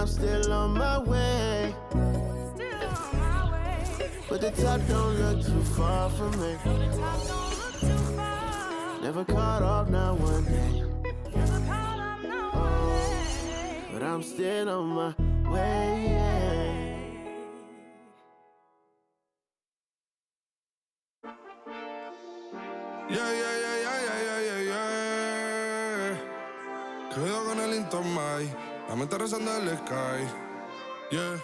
I'm still on my way. But the top don't look too far from me. Never caught off, not one day. Oh, but I'm still on my way. Cuidado con el Intomai, la mente rezando el sky. Yeah.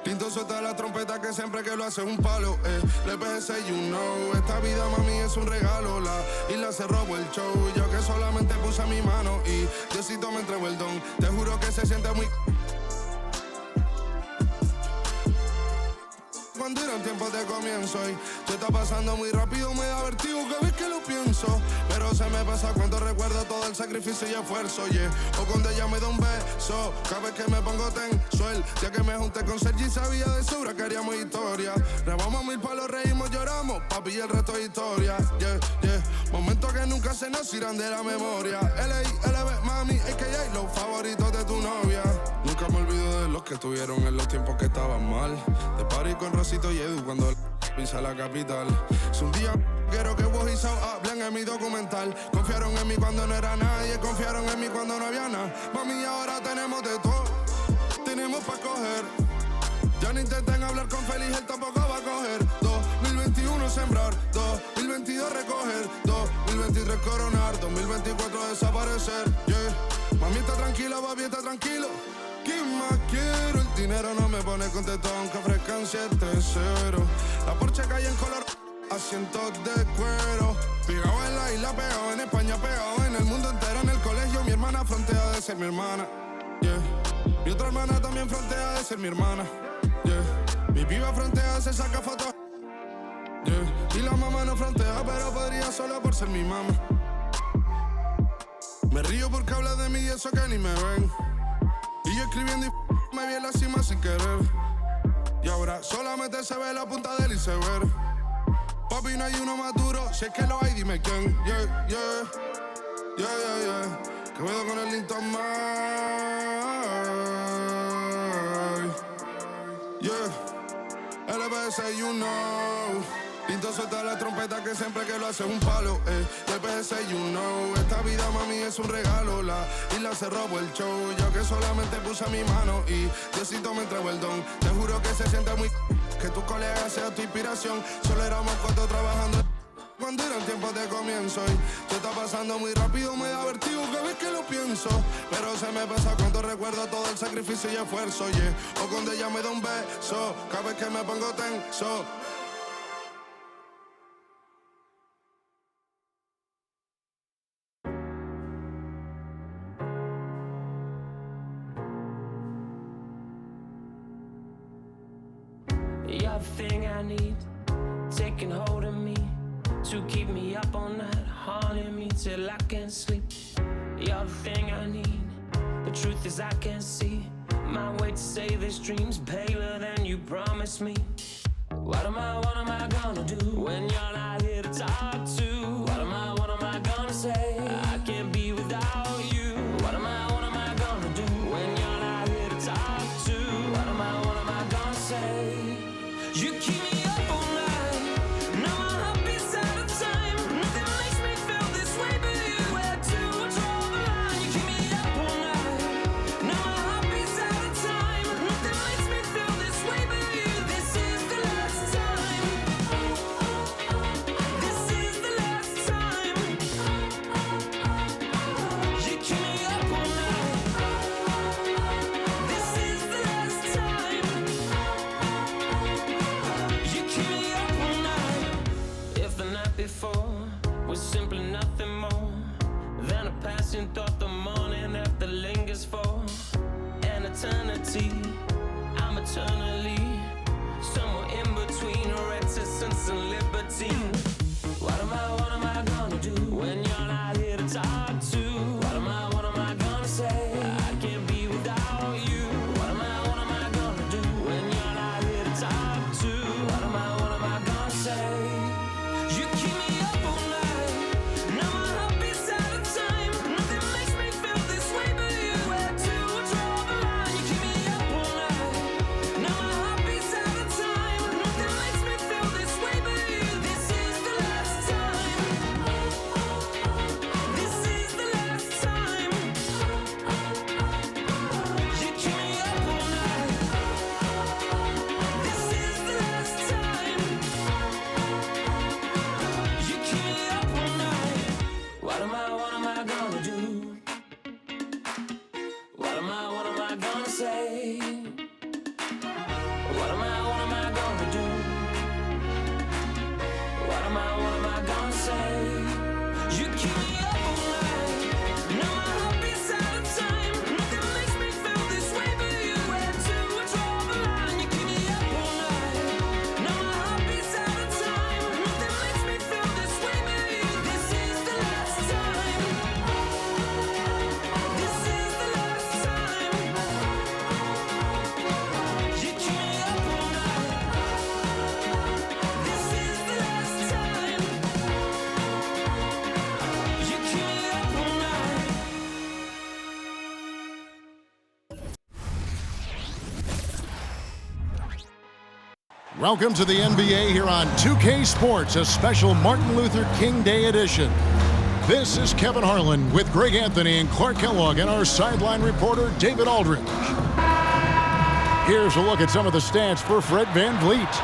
Tinto suelta la trompeta que siempre que lo hace un palo. Le PS, you know. Esta vida, mami, es un regalo. La isla se robó el show. Yo que solamente puse mi mano y Diosito me entregó el don. Te juro que se siente muy... Cuando eran tiempos de comienzo y tú estás pasando muy rápido, me da vertigo cada vez que lo pienso. Pero se me pasa cuando recuerdo todo el sacrificio y esfuerzo, yeah. O cuando ella me da un beso, cada vez que me pongo tenso. El día que me junté con Sergi sabía de sobra que haríamos historia. Rebamos 1000 palos, reímos, lloramos, papi, y el resto es historia, yeah, yeah. Momentos que nunca se nos irán de la memoria. L.A., LB, mami, a.k.a. los favoritos de tu novia. Nunca me olvido de los que estuvieron en los tiempos que estaban mal. De party con Rosito y Edu cuando pisa la capital. Si un día quiero que vos y Sao hablen en mi documental. Confiaron en mí cuando no era nadie, confiaron en mí cuando no había nada. Mami, ahora tenemos de todo, tenemos pa' coger. Ya no intenten hablar con Feliz, él tampoco va a coger. 2021 sembrar, 2022 recoger, 2023 coronar, 2024 desaparecer, yeah. Mami está tranquila, papi está tranquilo. ¿Qué más quiero? El dinero no me pone contento aunque ofrezcan 7-0. La Porsche cae en color, asientos de cuero. Pegado en la isla, pegado en España, pegado en el mundo entero. En el colegio mi hermana frontea de ser mi hermana, yeah. Mi otra hermana también frontea de ser mi hermana, yeah. Mi piba frontea, se saca fotos, yeah. Y la mamá no frontea, pero podría solo por ser mi mamá. Me río porque habla de mí y eso que ni me ven. Y yo escribiendo y me vi en la cima sin querer. Y ahora solamente se ve la punta del iceberg. Papi, no hay uno más duro, si es que lo hay, dime quién. Yeah, yeah, yeah, yeah, yeah. Que veo con el Intomai. Yeah, LBS, you know. Tinto suelta la trompeta que siempre que lo hace un palo, LBS, you know. Esta vida, mami, es un regalo. La isla se robó el show. Yo que solamente puse mi mano y Diosito me entregó el don. Te juro que se siente muy... que tu colega sea tu inspiración. Solo éramos 4 trabajando cuando eran tiempos de comienzo y tú estás pasando muy rápido, me da vertigo cada vez que lo pienso. Pero se me pasa cuando recuerdo todo el sacrificio y esfuerzo, yeah. O cuando ella me da un beso, cada vez que me pongo tenso. You're the thing I need, taking hold of me, to keep me up all night, haunting me till I can't sleep. You're the thing I need, the truth is I can't see my way to say this dream's paler than you promised me. What am I gonna do when you're not here to talk to? What am I gonna say? I can't be without you. What am I gonna do when you're not here to talk to? What am I gonna say? You keep me up all night, now my heart beats out of time. Nothing makes me feel this way but you. Where to draw the line? You keep me up all night, now my heart beats out of time. Nothing makes me feel this way but you. This is the last time. This is the last time. You keep me up all night. This is the last time. You keep me up all night. If the night before was simply nothing more than a passing thought, the morning after lingers for an eternity. I'm eternally somewhere in between reticence and libertine. What am I gonna do when you're not here to talk to? What am I gonna say? I can't be without you. What am I gonna do when you're not here to talk to? What am I gonna say? You keep me up all night, now my heart beats out of time. Nothing makes me feel this way but you. Where to draw the line? say? What am I gonna do? What am I gonna say? You keep me up all night. No, my heart beats out of time. Nothing makes me feel this way, but you had to draw the line. You keep me up all night. No, my heart beats out of time. Nothing makes me feel this way, but you. This is the last time. This is the last time. You keep me up all night. This is the last time. You keep me up all night. Welcome to the NBA here on 2K Sports, a special Martin Luther King Day edition. This is Kevin Harlan with Greg Anthony and Clark Kellogg and our sideline reporter, David Aldridge. Here's a look at some of the stats for Fred VanVleet.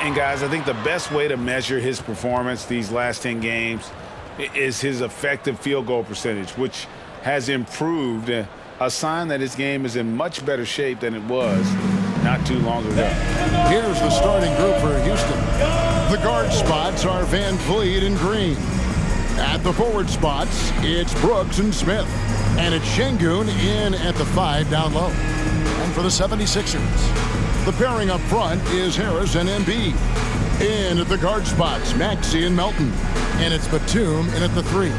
And guys, I think the best way to measure his performance these last 10 games is his effective field goal percentage, which has improved, a sign that his game is in much better shape than it was not too long ago. Here's the starting group for Houston. The guard spots are VanVleet and Green. At the forward spots, it's Brooks and Smith. And it's Şengün in at the 5 down low. And for the 76ers, the pairing up front is Harris and Embiid. In at the guard spots, Maxey and Melton. And it's Batum in at the 3.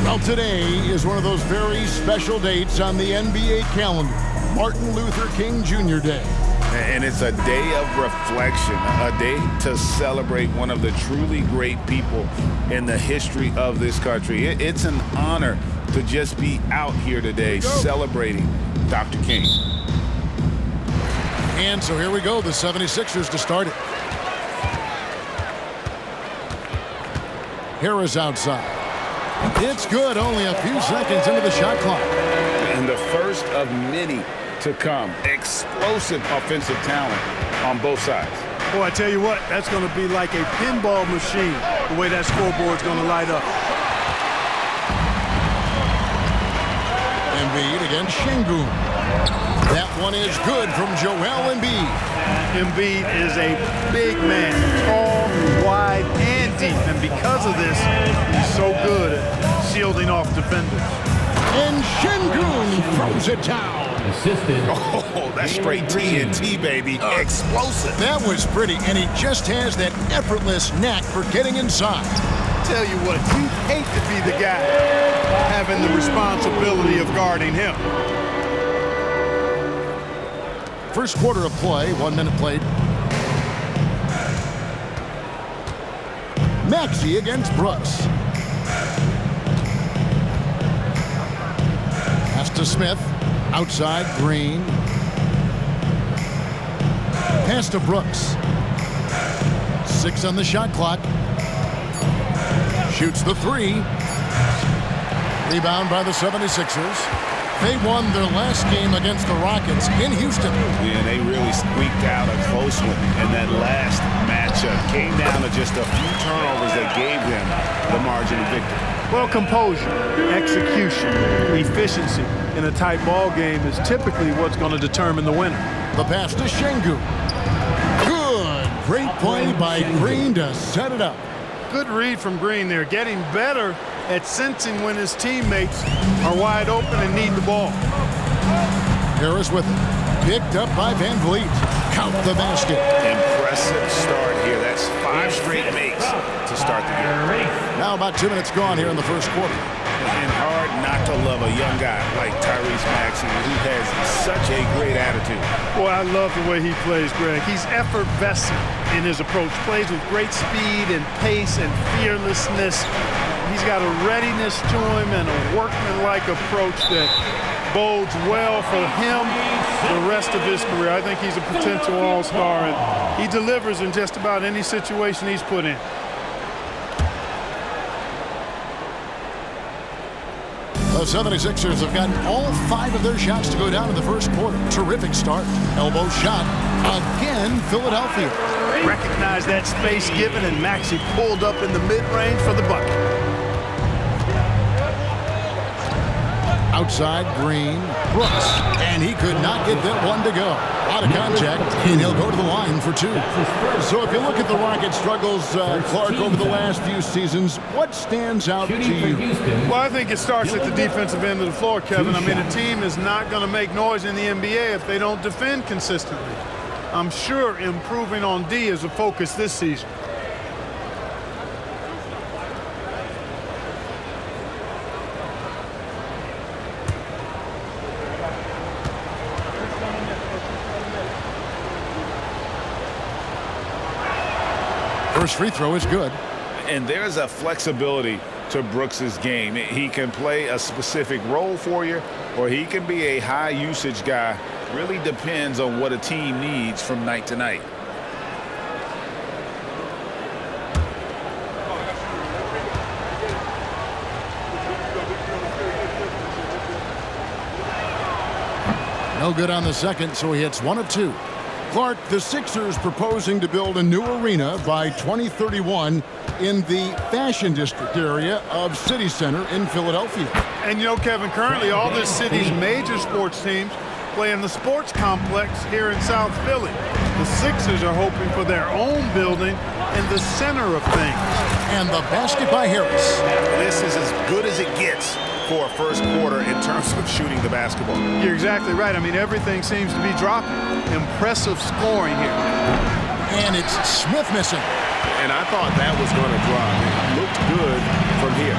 Well, today is one of those very special dates on the NBA calendar, Martin Luther King Jr. Day. And it's a day of reflection, a day to celebrate one of the truly great people in the history of this country. It's an honor to just be out here today celebrating Dr. King. And so here we go, the 76ers to start it. Harris outside. It's good, only a few seconds into the shot clock. And the first of many to come. Explosive offensive talent on both sides. Boy, I tell you what, that's going to be like a pinball machine, the way that scoreboard's going to light up. Embiid against Şengün. That one is good from Joel Embiid. Embiid is a big man, tall, wide, and deep. And because of this, he's so good at shielding off defenders. And Şengün throws it down. Oh, that's straight TNT, baby. Explosive. That was pretty, and he just has that effortless knack for getting inside. Tell you what, you hate to be the guy having the responsibility of guarding him. First quarter of play, 1 minute played. Maxey against Brooks. Pass to Smith. Outside, Green. Pass to Brooks. 6 on the shot clock. Shoots the 3. Rebound by the 76ers. They won their last game against the Rockets in Houston. Yeah, they really squeaked out a close one in that last matchup. Came down to just a few turnovers that gave them the margin of victory. Well, composure, execution, efficiency in a tight ball game is typically what's going to determine the winner. The pass to Şengün. Good. Great play by Green to set it up. Good read from Green there, getting better at sensing when his teammates are wide open and need the ball. Harris with it. Picked up by VanVleet. Count the basket. Impressive start here. That's 5 straight makes to start the game. Now about 2 minutes gone here in the first quarter. And hard not to love a young guy like Tyrese Maxey, who has such a great attitude. Boy, I love the way he plays, Greg. He's effervescent in his approach. Plays with great speed and pace and fearlessness. He's got a readiness to him and a workmanlike approach that bodes well for him the rest of his career. I think he's a potential all-star, and he delivers in just about any situation he's put in. The 76ers have gotten all 5 of their shots to go down in the first quarter. Terrific start. Elbow shot. Again, Philadelphia. Recognize that space given, and Maxey pulled up in the mid-range for the bucket. Outside, Green. Brooks. And he could not get get that one to go. Out of contact, and he'll go to the line for 2. So if you look at the Rockets' struggles, Clark, over the last few seasons, what stands out to you? Well, I think it starts at the defensive end of the floor, Kevin. I mean, a team is not going to make noise in the NBA if they don't defend consistently. I'm sure improving on D is a focus this season. First free throw is good. And there's a flexibility to Brooks's game. He can play a specific role for you, or he can be a high usage guy. Really depends on what a team needs from night to night. No good on the second, so he hits 1 of 2. Clark, the Sixers proposing to build a new arena by 2031 in the Fashion District area of City Center in Philadelphia. And you know, Kevin, currently all this city's major sports teams play in the sports complex here in South Philly. The Sixers are hoping for their own building in the center of things. And the basket by Harris. This is as good as it gets for a first quarter in terms of shooting the basketball. You're exactly right. I mean, everything seems to be dropping. Impressive scoring here. And it's Smith missing. And I thought that was going to drop. It looked good from here.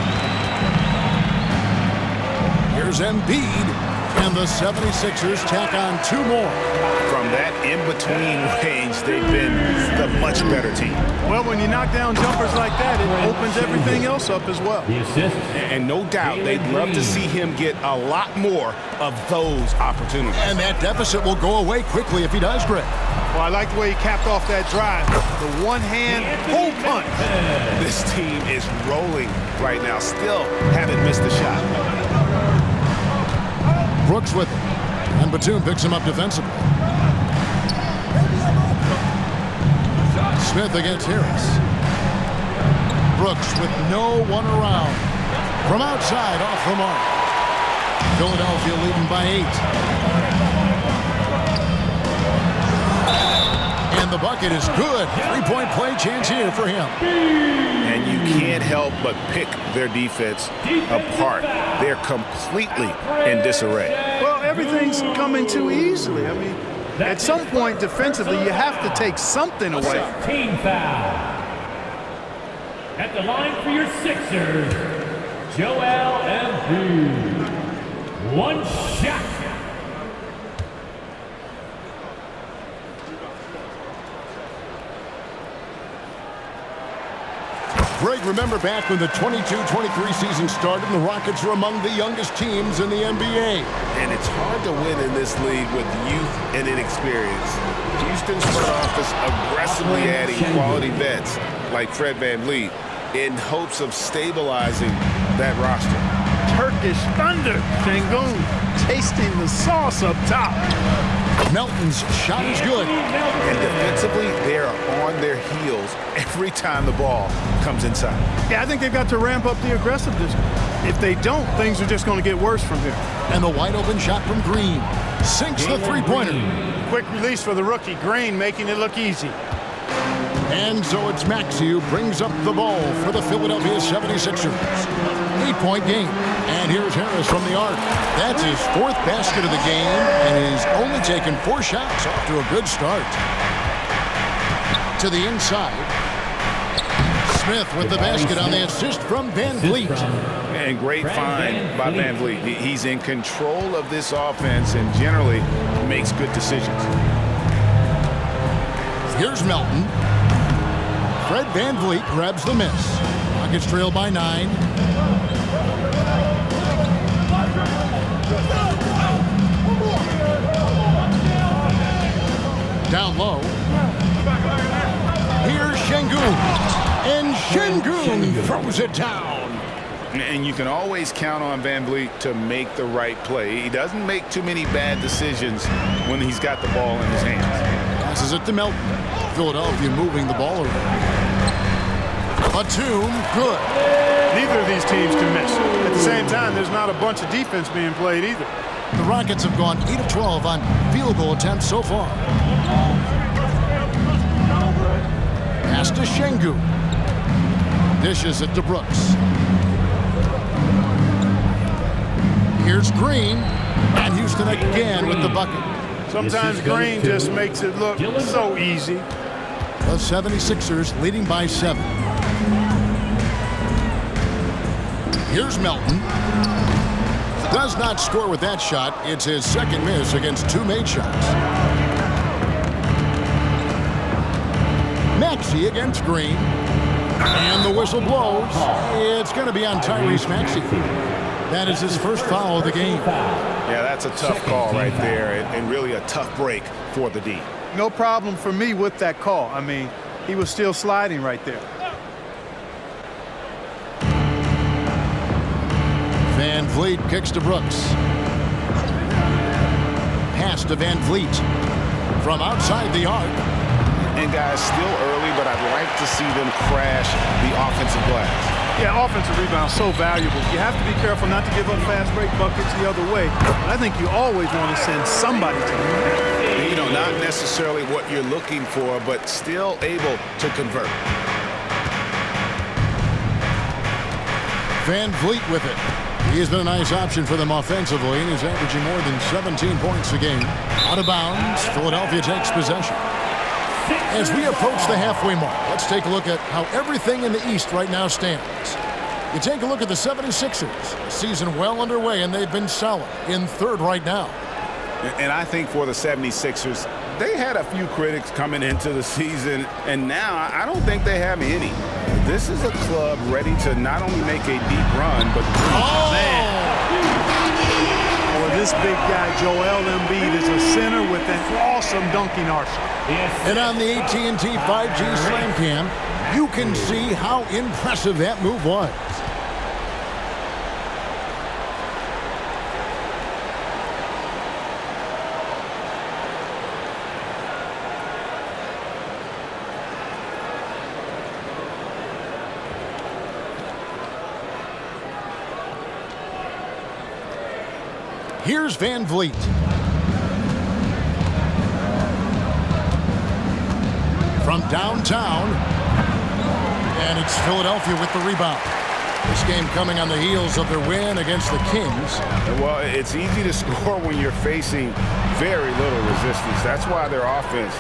Here's Embiid. And the 76ers tack on 2 more. From that in-between range, they've been the much better team. Well, when you knock down jumpers like that, it opens everything else up as well. And no doubt, they'd love to see him get a lot more of those opportunities. And that deficit will go away quickly if he does, Greg. Well, I like the way he capped off that drive. The one-hand pull punch. This team is rolling right now. Still haven't missed a shot. Brooks with it. And Batum picks him up defensively. Smith against Harris. Brooks with no one around. From outside, off the mark. Philadelphia leading by 8. And the bucket is good. 3-point play chance here for him. And you can't help but pick their defense apart. They're completely in disarray. Well, everything's coming too easily. I mean, at some point defensively, you have to take something away. Team foul. At the line for your Sixers, Joel Embiid. 1 shot. Greg, remember back when the 22-23 season started, the Rockets were among the youngest teams in the NBA. And it's hard to win in this league with youth and inexperience. Houston's front office aggressively adding quality vets like Fred VanVleet in hopes of stabilizing that roster. Turkish thunder. Şengün tasting the sauce up top. Melton's shot is good. And defensively, they are on their heels every time the ball comes inside. Yeah, I think they've got to ramp up the aggressiveness. If they don't, things are just going to get worse from here. And the wide open shot from Green. Sinks the three-pointer. Quick release for the rookie. Green making it look easy. And so it's Maxey who brings up the ball for the Philadelphia 76ers. 8-point game. And here's Harris from the arc. That's his 4th basket of the game, and he's only taken 4 shots. Off to a good start. To the inside. Smith with the basket on the assist from VanVleet. And great find by VanVleet. He's in control of this offense and generally makes good decisions. Here's Melton. Fred VanVleet grabs the miss. Rockets trail by 9. Down low. Here's Şengün. And Şengün throws it down. And you can always count on VanVleet to make the right play. He doesn't make too many bad decisions when he's got the ball in his hands. Passes it to Melton. Philadelphia moving the ball around. Batum, good. Neither of these teams can miss. At the same time, there's not a bunch of defense being played either. The Rockets have gone 8 of 12 on field goal attempts so far. Pass to Şengün. Dishes it to Brooks. Here's Green, and Houston again with the bucket. Sometimes Green just makes it look so easy. The 76ers leading by 7. Here's Melton. Does not score with that shot. It's his second miss against 2 made shots. Maxey against Green. And the whistle blows. It's going to be on Tyrese Maxey. That is his first foul of the game. Yeah, that's a tough call right there, and really a tough break for the D. No problem for me with that call. I mean, he was still sliding right there. Van Vliet kicks to Brooks. Pass to Van Vliet from outside the arc. And guys, still early, but I'd like to see them crash the offensive glass. Yeah, offensive rebound so valuable. You have to be careful not to give up fast break buckets the other way. But I think you always want to send somebody to you. You know, not necessarily what you're looking for, but still able to convert. Van Vliet with it. He's been a nice option for them offensively, and he's averaging more than 17 points a game. Out of bounds, Philadelphia takes possession. As we approach the halfway mark, let's take a look at how everything in the East right now stands. You take a look at the 76ers. Season well underway, and they've been solid in third right now. And I think for the 76ers, they had a few critics coming into the season, and now I don't think they have any. This is a club ready to not only make a deep run, but... Oh, man! Well, this big guy, Joel Embiid, is a center with an awesome dunking arsenal. And on the AT&T 5G Slam Cam, you can see how impressive that move was. Here's Van Vliet. From downtown, and it's Philadelphia with the rebound. This game coming on the heels of their win against the Kings. Well, it's easy to score when you're facing very little resistance. That's why their offense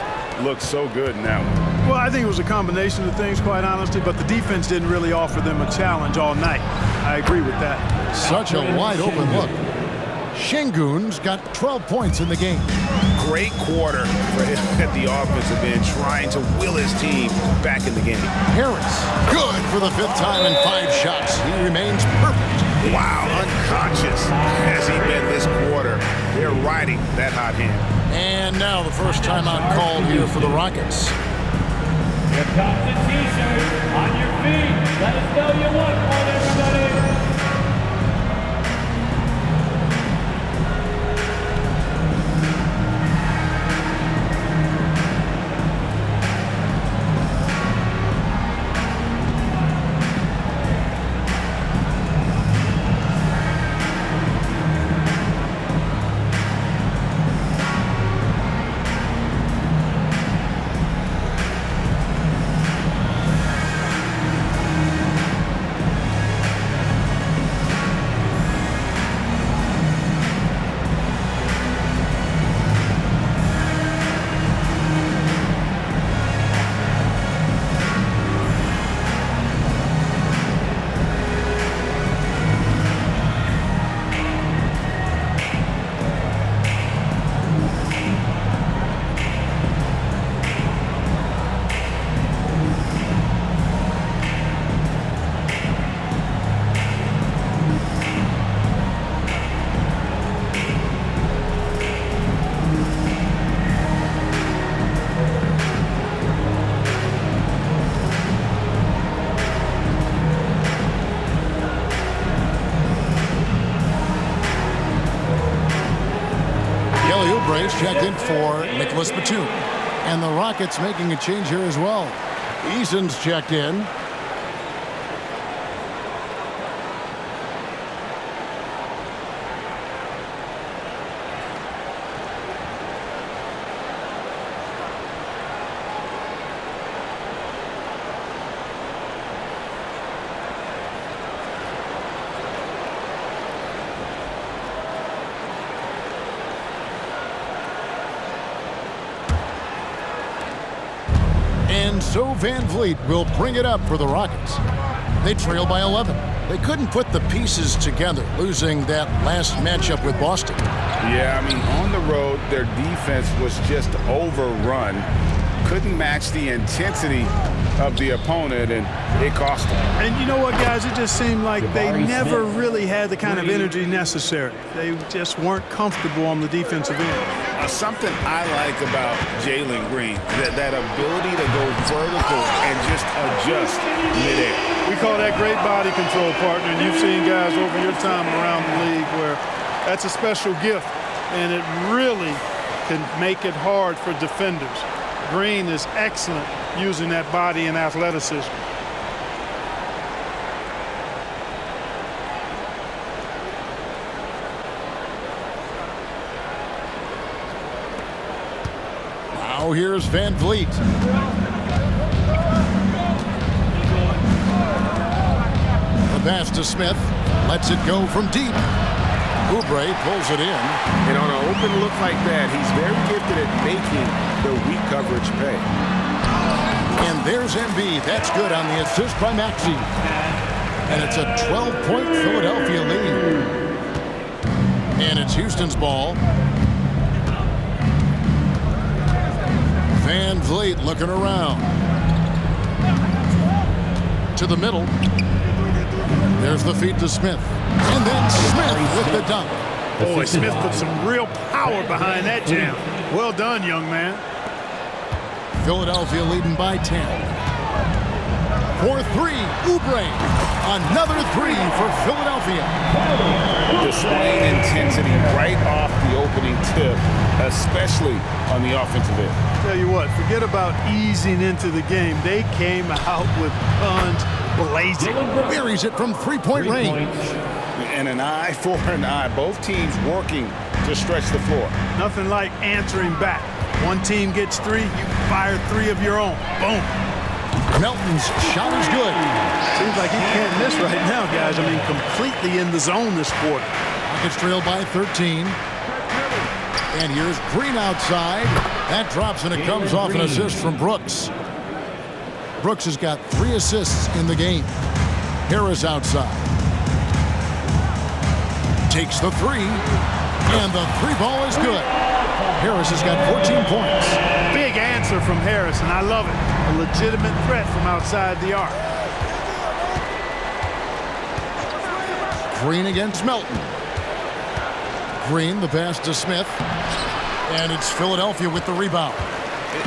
looks so good in that one. Well, I think it was a combination of things, quite honestly, but the defense didn't really offer them a challenge all night. I agree with that. Such a wide open look. Şengün's got 12 points in the game. Great quarter for him at the offensive end, trying to will his team back in the game. Harris, good for the 5th time in 5 shots. He remains perfect. Wow, unconscious has he been this quarter. They're riding that hot hand. And now the first timeout called here for the Rockets. Here comes the T-shirt. On your feet. Let us know you want one, everybody. Checked in for Nicholas Batum. And the Rockets making a change here as well. Eason's checked in. And so Van Vliet will bring it up for the Rockets. They trail by 11. They couldn't put the pieces together, losing that last matchup with Boston. Yeah, I mean, on the road, their defense was just overrun. Couldn't match the intensity of the opponent, and it cost them. And you know what, guys? It just seemed like they never really had the kind of energy necessary. They just weren't comfortable on the defensive end. Something I like about Jalen Green, that ability to go vertical and just adjust midair. We call that great body control, partner, and you've seen guys over your time around the league where that's a special gift, and it really can make it hard for defenders. Green is excellent using that body and athleticism. Now here's Van Vliet. The pass to Smith. Lets it go from deep. Oubre pulls it in. And on an open look like that, he's very gifted at making the weak coverage pay. And there's Embiid. That's good on the assist by Maxey. And it's a 12-point Philadelphia lead. And it's Houston's ball. Van Vliet looking around. To the middle. There's the feed to Smith. And then Smith with the dunk. Boy, Smith put some real power behind that jam. Well done, young man. Philadelphia leading by 10. For three, Oubre. Another three for Philadelphia. Displaying intensity right off the opening tip, especially on the offensive end. Tell you what, forget about easing into the game. They came out with guns blazing. Buries it from three-point range. And an eye for an eye. Both teams working to stretch the floor. Nothing like answering back. One team gets three, you fire three of your own. Boom. Melton's shot is good. Seems like he can't miss right now, guys. I mean, completely in the zone this quarter. Rockets trail by 13. And here's Green outside. That drops and it comes off an assist from Brooks. Brooks has got 3 assists in the game. Harris outside. Takes the three. And the three ball is good. Harris has got 14 points. Big answer from Harris, and I love it. A legitimate threat from outside the arc. Green against Melton. Green, the pass to Smith. And it's Philadelphia with the rebound.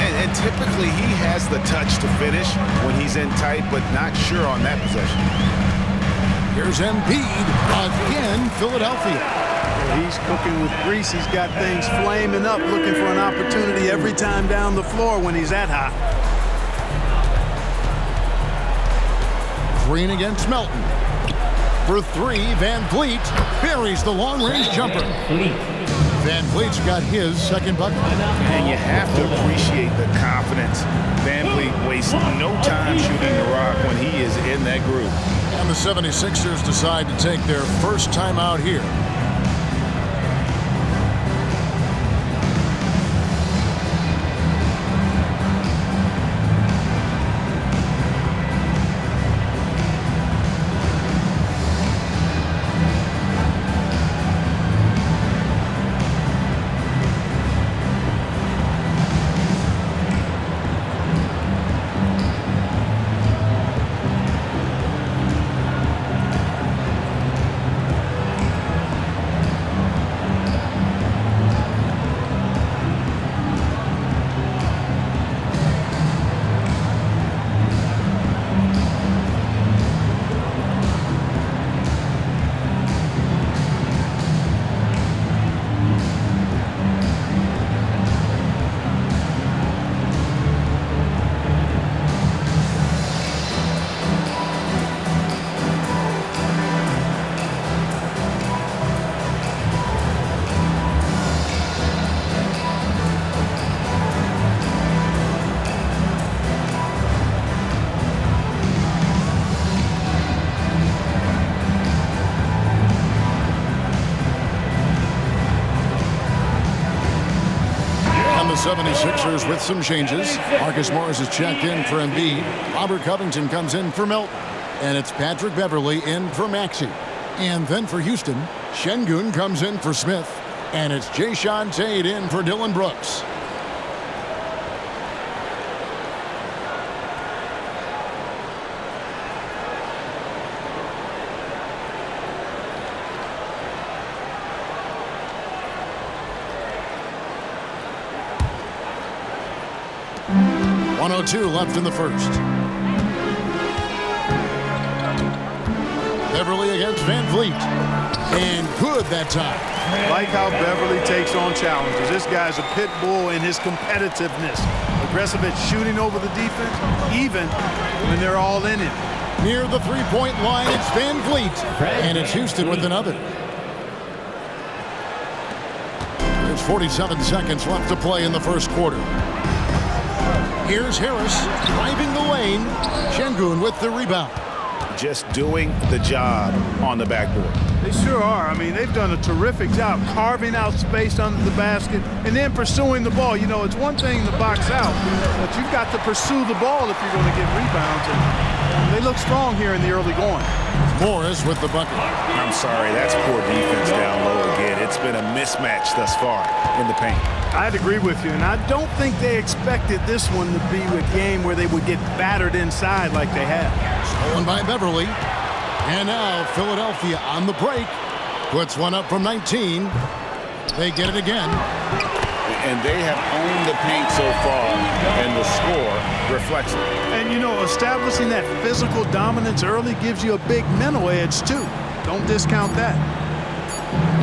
And typically he has the touch to finish when he's in tight, but not sure on that possession. Here's Embiid. Again, Philadelphia. He's cooking with grease. He's got things flaming up, looking for an opportunity every time down the floor when he's that hot. Green against Melton. For three, Van Vliet buries the long-range jumper. Van Vliet's got his second bucket. And you have to appreciate the confidence. Van Vliet wastes no time shooting the rock when he is in that groove. And the 76ers decide to take their first time out here. the 76ers with some changes. Marcus Morris is checked in for Embiid. Robert Covington comes in for Milton. And it's Patrick Beverley in for Maxey. And then for Houston, Şengün comes in for Smith. And it's Jayshawn Tate in for Dillon Brooks. .102 left in the first. Beverly against Van Vliet. And good that time. Like how Beverly takes on challenges. This guy's a pit bull in his competitiveness. Aggressive at shooting over the defense, even when they're all in it. Near the three-point line, it's Van Vliet. And it's Houston with another. There's 47 seconds left to play in the first quarter. Here's Harris driving the lane. Şengün with the rebound. Just doing the job on the backboard. They sure are. I mean, they've done a terrific job carving out space under the basket and then pursuing the ball. You know, it's one thing to box out, but you've got to pursue the ball if you're going to get rebounds. And they look strong here in the early going. Morris with the bucket. I'm sorry, that's poor defense down low again. It's been a mismatch thus far in the paint. I'd agree with you, and I don't think they expected this one to be a game where they would get battered inside like they have. Stolen by Beverly. And now Philadelphia on the break. Puts one up from 19. They get it again. And they have owned the paint so far, and the score reflects it. And, you know, establishing that physical dominance early gives you a big mental edge, too. Don't discount that.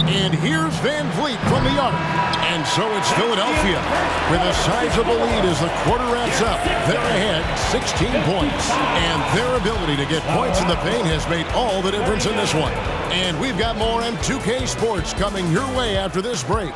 And here's Van Vliet from the arc. And so it's Philadelphia with a sizable lead as the quarter wraps up. They're ahead 16 points. And their ability to get points in the paint has made all the difference in this one. And we've got more M2K Sports coming your way after this break.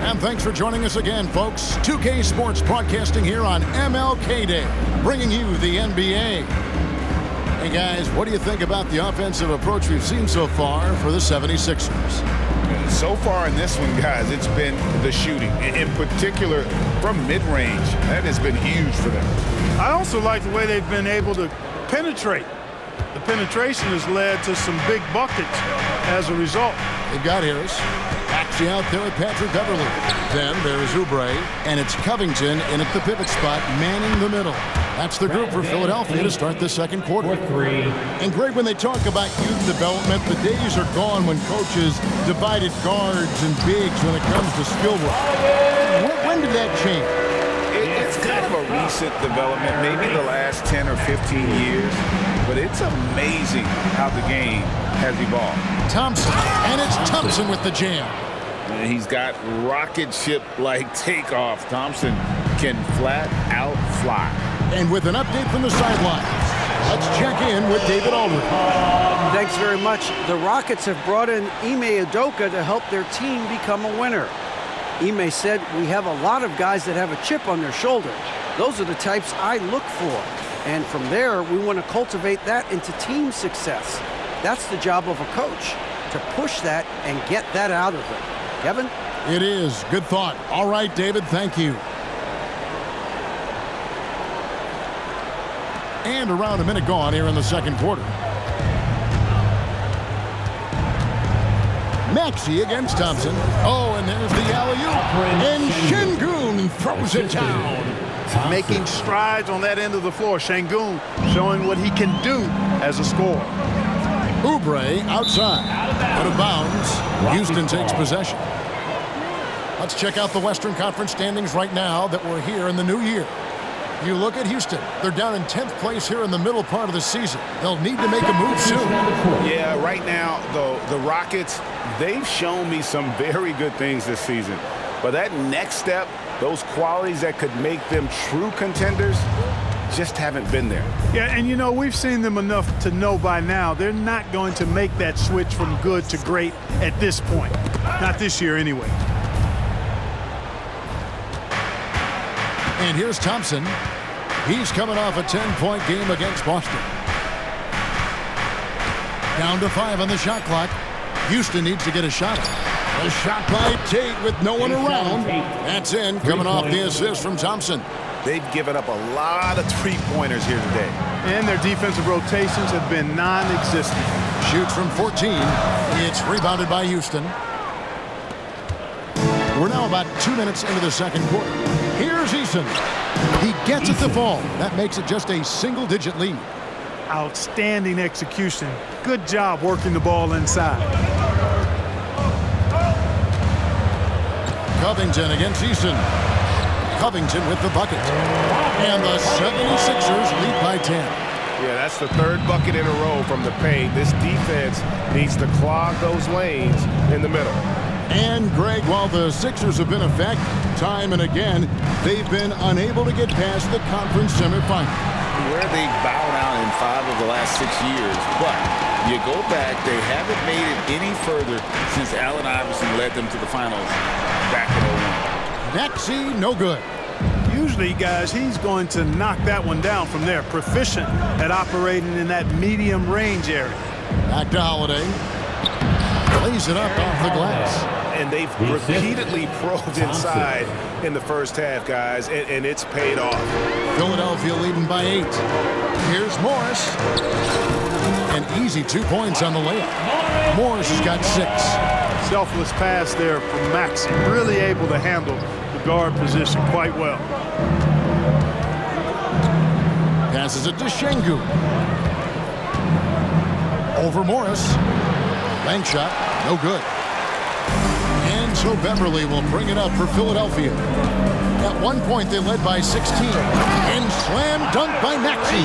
And thanks for joining us again, folks. 2K Sports broadcasting here on MLK Day, bringing you the NBA. Hey, guys, what do you think about the offensive approach we've seen so far for the 76ers? So far in this one, guys, it's been the shooting. In particular, from mid-range. That has been huge for them. I also like the way they've been able to penetrate. The penetration has led to some big buckets as a result. They've got Harris. Maxey out there with Patrick Beverley. Then there's Oubre, and it's Covington in at the pivot spot, manning the middle. That's the group for Philadelphia to start the second quarter. And Greg, when they talk about youth development, the days are gone when coaches divided guards and bigs when it comes to skill work. When did that change? It's kind of a recent development, maybe the last 10 or 15 years, but it's amazing how the game has evolved. Thompson, and it's Thompson with the jam. And he's got rocket ship-like takeoff. Thompson can flat out fly. And with an update from the sidelines, let's check in with David Aldridge. Thanks very much. The Rockets have brought in Ime Udoka to help their team become a winner. Ime said, "We have a lot of guys that have a chip on their shoulder. Those are the types I look for. And from there, we want to cultivate that into team success. That's the job of a coach, to push that and get that out of them." Kevin? It is. Good thought. All right, David, thank you. And around a minute gone here in the second quarter. Maxey against Thompson. Oh, and there's the alley-oop. And Şengün throws it down. Making strides on that end of the floor. Şengün showing what he can do as a scorer. Oubre outside. Out of bounds. Houston takes possession. A Let's check out the Western Conference standings right now that we're here in the new year. You look at Houston. They're down in 10th place here in the middle part of the season. They'll need to make a move soon. Yeah, right now, though, the Rockets, they've shown me some very good things this season. But that next step, those qualities that could make them true contenders, just haven't been there. Yeah, and you know, we've seen them enough to know by now they're not going to make that switch from good to great at this point. Not this year anyway. And here's Thompson. He's coming off a 10-point game against Boston. Down to 5 on the shot clock. Houston needs to get a shot. A shot by Tate with no one around. That's in, coming off the assist from Thompson. They've given up a lot of three-pointers here today. And their defensive rotations have been non-existent. Shoots from 14. It's rebounded by Houston. We're now about 2 minutes into the second quarter. Here's Eason. He gets it to fall. That makes it just a single-digit lead. Outstanding execution. Good job working the ball inside. Covington against Eason. Covington with the bucket. And the 76ers lead by 10. Yeah, that's the third bucket in a row from the paint. This defense needs to clog those lanes in the middle. And, Greg, while the Sixers have been effective time and again, they've been unable to get past the conference semifinal. Where they bowed out in 5 of the last 6 years. But you go back, they haven't made it any further since Allen Iverson led them to the finals back in 01. Maxey, no good. Usually, guys, he's going to knock that one down from there. Proficient at operating in that medium range area. Back to Holiday. Lays it up off the glass. And they've repeatedly probed inside in the first half, guys, and it's paid off. Philadelphia leading by 8. Here's Morris. An easy 2 points on the layup. Morris has got 6. Selfless pass there from Maxey. Really able to handle the guard position quite well. Passes it to Şengün. Over Morris. Bank shot, no good. And so Beverly will bring it up for Philadelphia. At one point, they led by 16. And slam dunk by Maxey.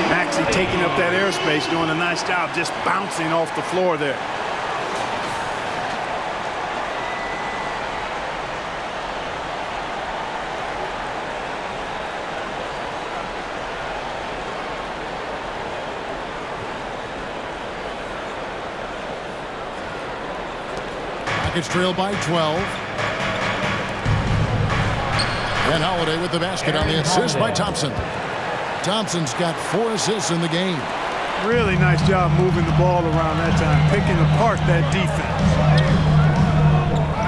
Maxey taking up that airspace, doing a nice job just bouncing off the floor there. Rockets trail by 12. And Holiday with the basket on the assist by Thompson. Thompson's got 4 assists in the game. Really nice job moving the ball around that time, picking apart that defense.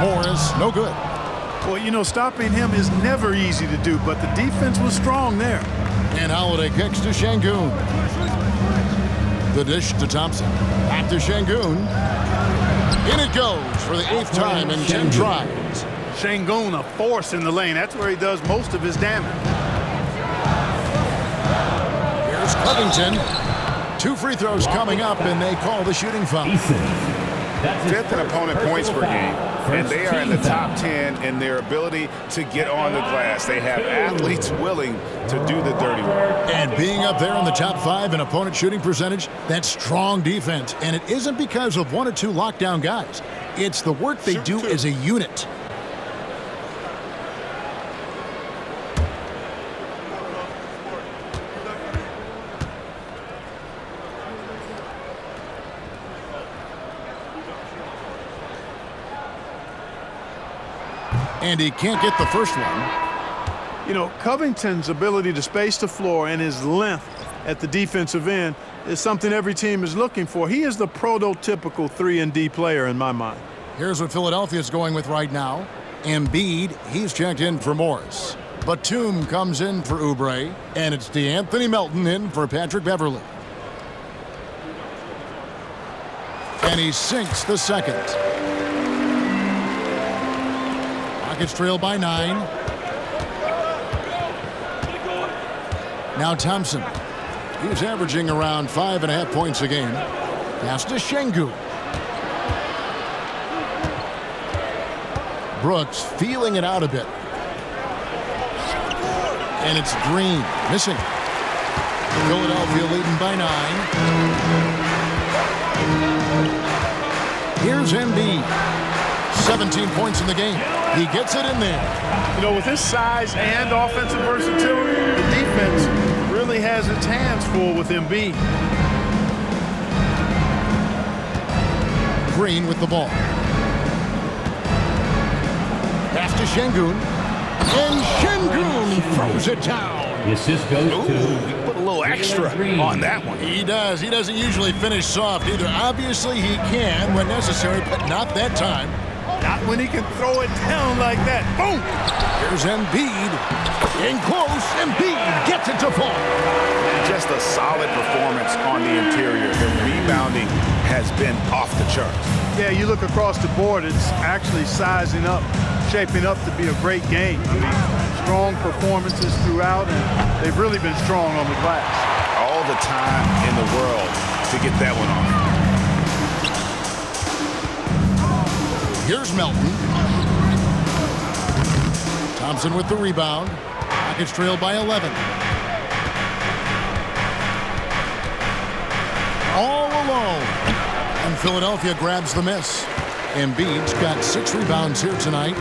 Morris, no good. Well, you know, stopping him is never easy to do, but the defense was strong there. And Holiday kicks to Şengün. The dish to Thompson. Back to Şengün. In it goes for the 8th time in 10 tries. Şengün, a force in the lane. That's where he does most of his damage. Here's Covington. 2 free throws coming up, and they call the shooting foul. 5th in opponent points per game, and they are in the top 10 in their ability to get on the glass. They have athletes willing to do the dirty work. And being up there in the top 5 in opponent shooting percentage, that's strong defense. And it isn't because of 1 or 2 lockdown guys. It's the work they do as a unit. And he can't get the first one. You know, Covington's ability to space the floor and his length at the defensive end is something every team is looking for. He is the prototypical 3-and-D player in my mind. Here's what Philadelphia is going with right now. Embiid, he's checked in for Morris. Batum comes in for Oubre. And it's DeAnthony Melton in for Patrick Beverly. And he sinks the second. Rockets trail by 9. Now Thompson. He's averaging around 5.5 points a game. Pass to Şengün. Brooks feeling it out a bit. And it's Green missing. Philadelphia leading by 9. Here's Embiid. 17 points in the game. He gets it in there. You know, with his size and offensive versatility, the defense really has its hands full with Embiid. Green with the ball. Pass to Şengün. And Şengün throws it down. The assist goes to He put a little extra on that one. He does. He doesn't usually finish soft either. Obviously, he can when necessary, but not that time. Not when he can throw it down like that. Boom! Here's Embiid. In close, Embiid gets it to fall. Just a solid performance on the interior. The rebounding has been off the charts. Yeah, you look across the board, it's actually sizing up, shaping up to be a great game. I mean, strong performances throughout, and they've really been strong on the glass. All the time in the world to get that one off. Here's Melton. Thompson with the rebound. Rockets trail by 11. All alone. And Philadelphia grabs the miss. Embiid's got 6 rebounds here tonight.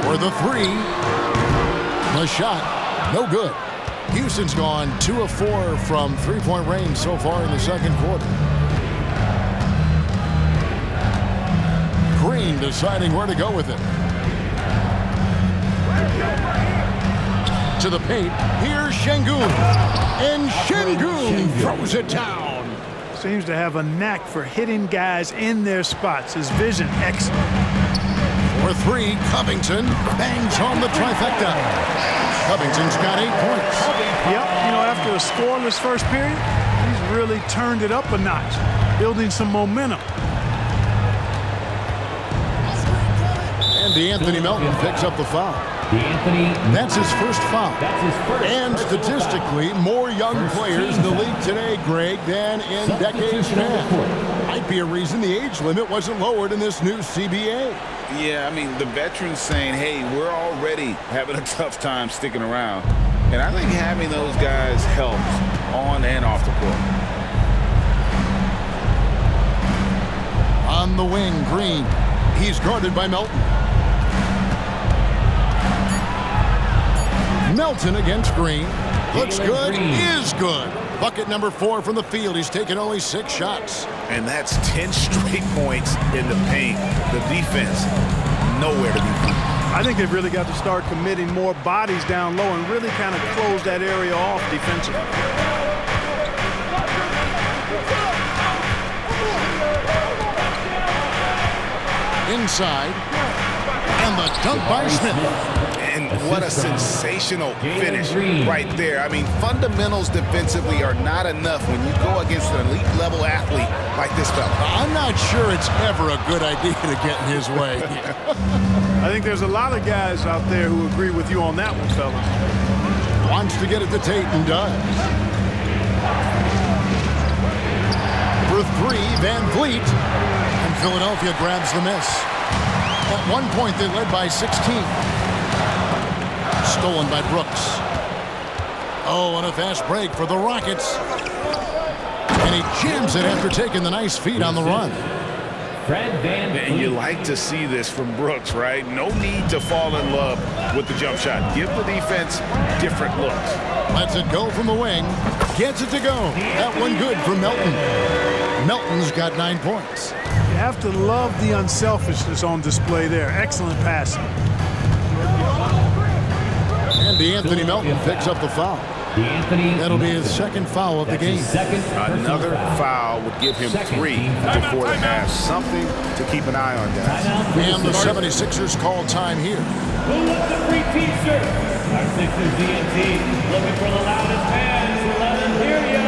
For the 3. The shot, no good. Houston's gone 2 of 4 from three-point range so far in the second quarter. Green deciding where to go with it. To the paint. Here's Şengün. And Şengün throws it down. Seems to have a knack for hitting guys in their spots. His vision, excellent. For 3, Covington bangs home the trifecta. Covington's got 8 points. Yep, you know, after a scoreless first period, he's really turned it up a notch, building some momentum. And Anthony Melton picks up the foul. That's his first foul. And statistically, more young players in the league today, Greg, than in decades past. Might be a reason the age limit wasn't lowered in this new CBA. Yeah, I mean, the veterans saying, hey, we're already having a tough time sticking around. And I think having those guys helps on and off the court. On the wing, Green. He's guarded by Melton. Melton against Green. Looks good, is good. Bucket number 4 from the field. He's taken only 6 shots. And that's 10 straight points in the paint. The defense, nowhere to be found. I think they've really got to start committing more bodies down low and really kind of close that area off defensively. Inside. And the dunk by Smith. And what a sensational finish right there. I mean, fundamentals defensively are not enough when you go against an elite-level athlete like this fella. I'm not sure it's ever a good idea to get in his way. I think there's a lot of guys out there who agree with you on that one, fellas. Wants to get it to Tate and does. For 3, Van Vliet. And Philadelphia grabs the miss. At one point, they led by 16. Stolen by Brooks. Oh, and a fast break for the Rockets. And he jams it after taking the nice feed on the run. And you like to see this from Brooks, right? No need to fall in love with the jump shot. Give the defense different looks. Lets it go from the wing. Gets it to go. That one good for Melton. Melton's got 9 points. You have to love the unselfishness on display there. Excellent passing. And Anthony Melton picks up the foul. That'll be his second foul of the game. Another foul would give him 3 before the half. Something to keep an eye on, guys. And the 76ers call time here. Who wants the free t-shirt? Our Sixers DNT looking for the loudest fans. Let them hear ya.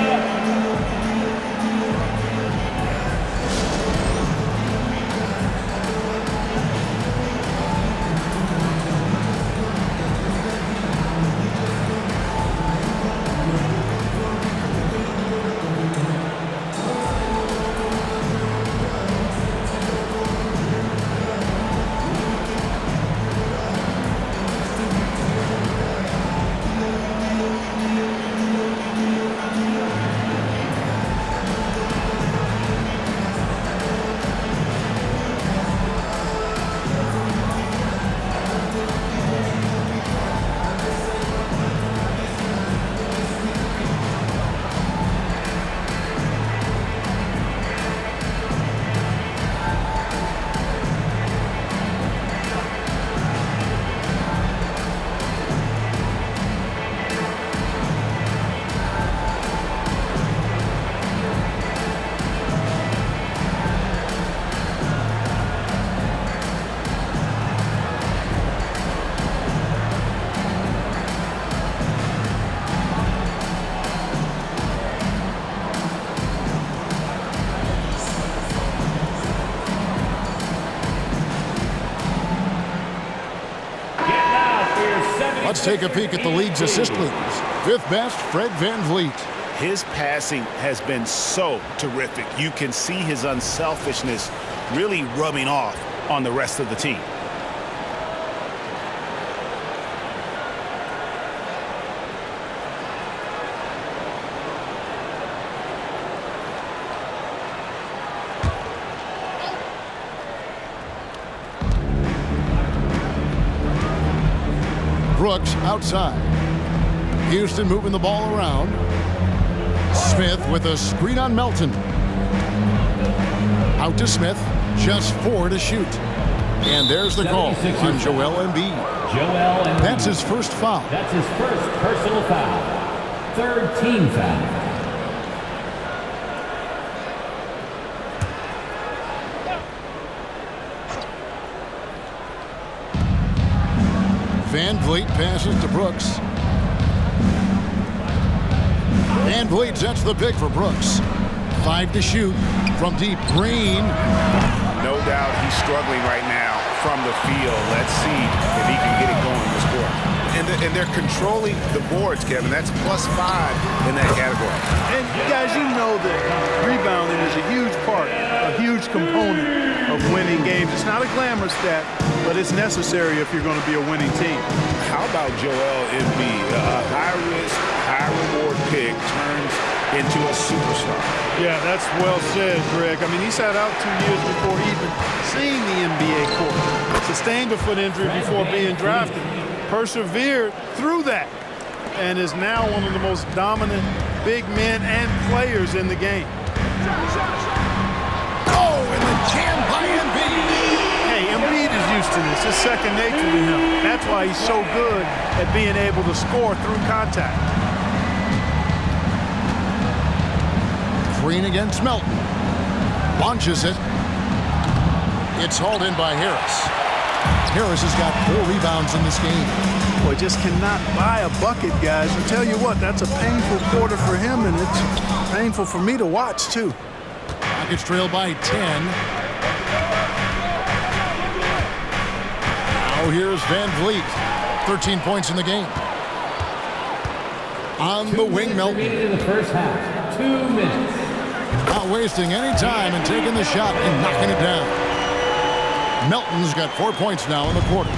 Let's take a peek at the league's assist leaders. Fifth best, Fred VanVleet. His passing has been so terrific. You can see his unselfishness really rubbing off on the rest of the team. Brooks outside. Houston moving the ball around. Smith with a screen on Melton. Out to Smith. Just 4 to shoot. And there's the call on Joel Embiid. That's his first foul. That's his first personal foul. Third team foul. VanVleet passes to Brooks. VanVleet sets the pick for Brooks. 5 to shoot from deep. Green. No doubt he's struggling right now from the field. Let's see if he can get it going this quarter. And they're controlling the boards, Kevin. That's +5 in that category. And guys, you know that rebounding is a huge part, a huge component of winning games. It's not a glamorous stat, but it's necessary if you're going to be a winning team. How about Joel Embiid? A high-risk, high-reward pick turns into a superstar. Yeah, that's well said, Greg. I mean, he sat out 2 years before even seeing the NBA court. Sustained a foot injury before being drafted. Persevered through that and is now one of the most dominant big men and players in the game. Oh, and the jam by Embiid. Hey, Embiid is used to this. It's second nature to him. That's why he's so good at being able to score through contact. Green against Melton. Launches it. It's hauled in by Harris. Harris has got 4 rebounds in this game. Boy, just cannot buy a bucket, guys. I tell you what, that's a painful quarter for him, and it's painful for me to watch, too. Rockets trail by 10. Now here's VanVleet. 13 points in the game. On the wing, Melton. In the first half, 2 minutes. Not wasting any time and taking the shot and knocking it down. Melton's got 4 points now in the quarter.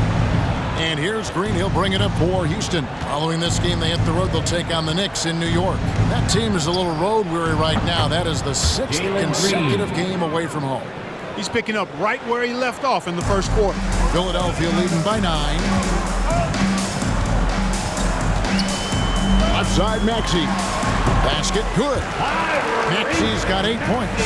And here's Green. He'll bring it up for Houston. Following this game, they hit the road. They'll take on the Knicks in New York. That team is a little road weary right now. That is the 6th consecutive game away from home. He's picking up right where he left off in the first quarter. Philadelphia leading by 9. Left side, Maxey. Basket, good. Maxey's got 8 points.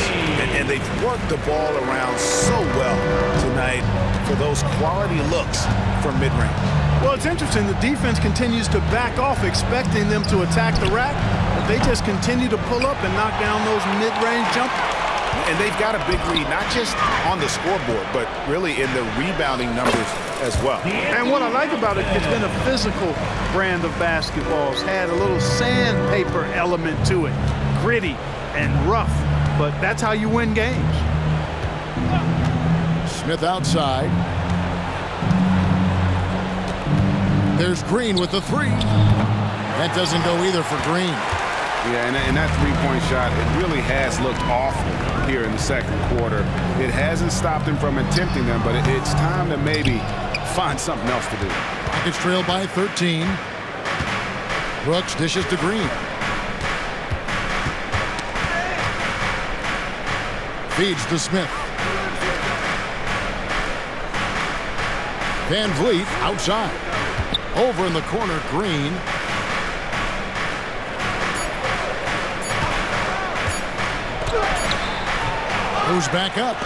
And they've worked the ball around so well tonight for those quality looks from mid-range. Well, it's interesting. The defense continues to back off, expecting them to attack the rack, but they just continue to pull up and knock down those mid-range jumpers. And they've got a big lead, not just on the scoreboard, but really in the rebounding numbers as well. And what I like about it, it's been a physical brand of basketball. It's had a little sandpaper element to it, gritty and rough, but that's how you win games. Smith outside. There's Green with the 3. That doesn't go either for Green. Yeah, and that three-point shot, it really has looked awful here in the second quarter. It hasn't stopped him from attempting them, but it's time to maybe find something else to do. Rockets trail by 13. Brooks dishes to Green. Feeds to Smith. VanVleet outside. Over in the corner, Green. Goes back up.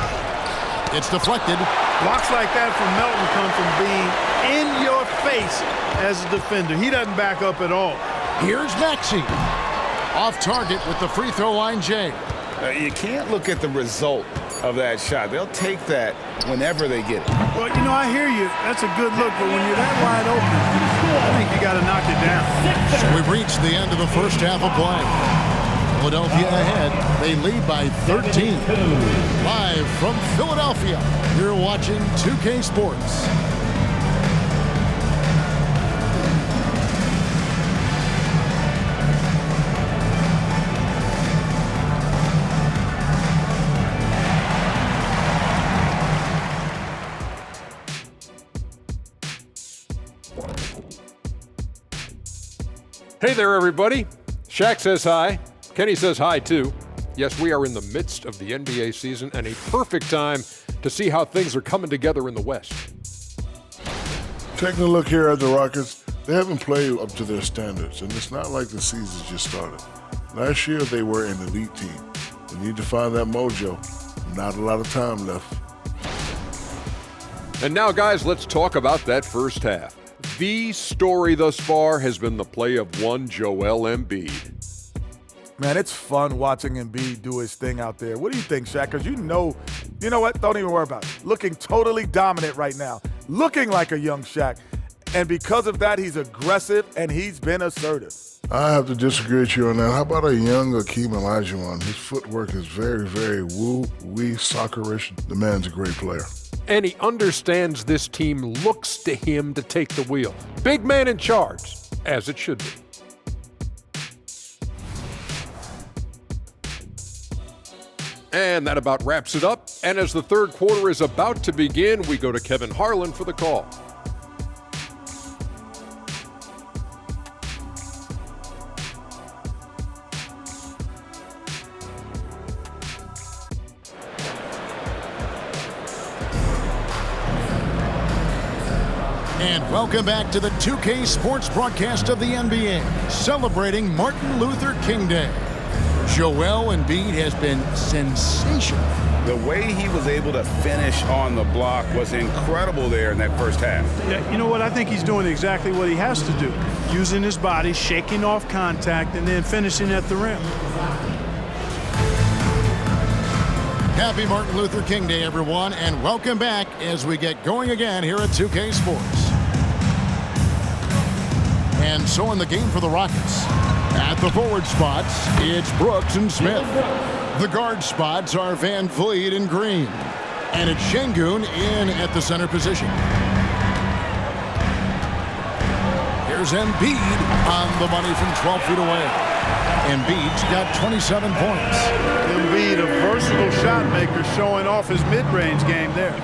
It's deflected. Blocks like that from Melton come from being in your face as a defender. He doesn't back up at all. Here's Maxey. Off target with the free throw line, Jay. You can't look at the result of that shot. They'll take that whenever they get it. Well, you know, I hear you. That's a good look, but when you're that wide open, I think you got to knock it down. So we've reached the end of the first half of play. Philadelphia ahead. They lead by 13. Live from Philadelphia, you're watching 2K Sports. Hey there, everybody. Shaq says hi. Kenny says hi, too. Yes, we are in the midst of the NBA season and a perfect time to see how things are coming together in the West. Taking a look here at the Rockets, they haven't played up to their standards, and it's not like the season just started. Last year, they were an elite team. They need to find that mojo. Not a lot of time left. And now, guys, let's talk about that first half. The story thus far has been the play of one Joel Embiid. Man, it's fun watching Embiid do his thing out there. What do you think, Shaq? Because you know what? Don't even worry about it. Looking totally dominant right now. Looking like a young Shaq. And because of that, he's aggressive and he's been assertive. I have to disagree with you on that. How about a young Akeem Olajuwon? His footwork is very, very woo-wee, soccerish. The man's a great player. And he understands this team looks to him to take the wheel. Big man in charge, as it should be. And that about wraps it up. And as the third quarter is about to begin, we go to Kevin Harlan for the call. And welcome back to the 2K Sports broadcast of the NBA, celebrating Martin Luther King Day. Joel Embiid has been sensational. The way he was able to finish on the block was incredible there in that first half. Yeah, you know what? I think he's doing exactly what he has to do. Using his body, shaking off contact, and then finishing at the rim. Happy Martin Luther King Day, everyone, and welcome back as we get going again here at 2K Sports. And so in the game for the Rockets, at the forward spots, it's Brooks and Smith. The guard spots are Van Vliet and Green. And it's Şengün in at the center position. Here's Embiid on the money from 12 feet away. Embiid's got 27 points. Embiid, a versatile shot maker, showing off his mid-range game there.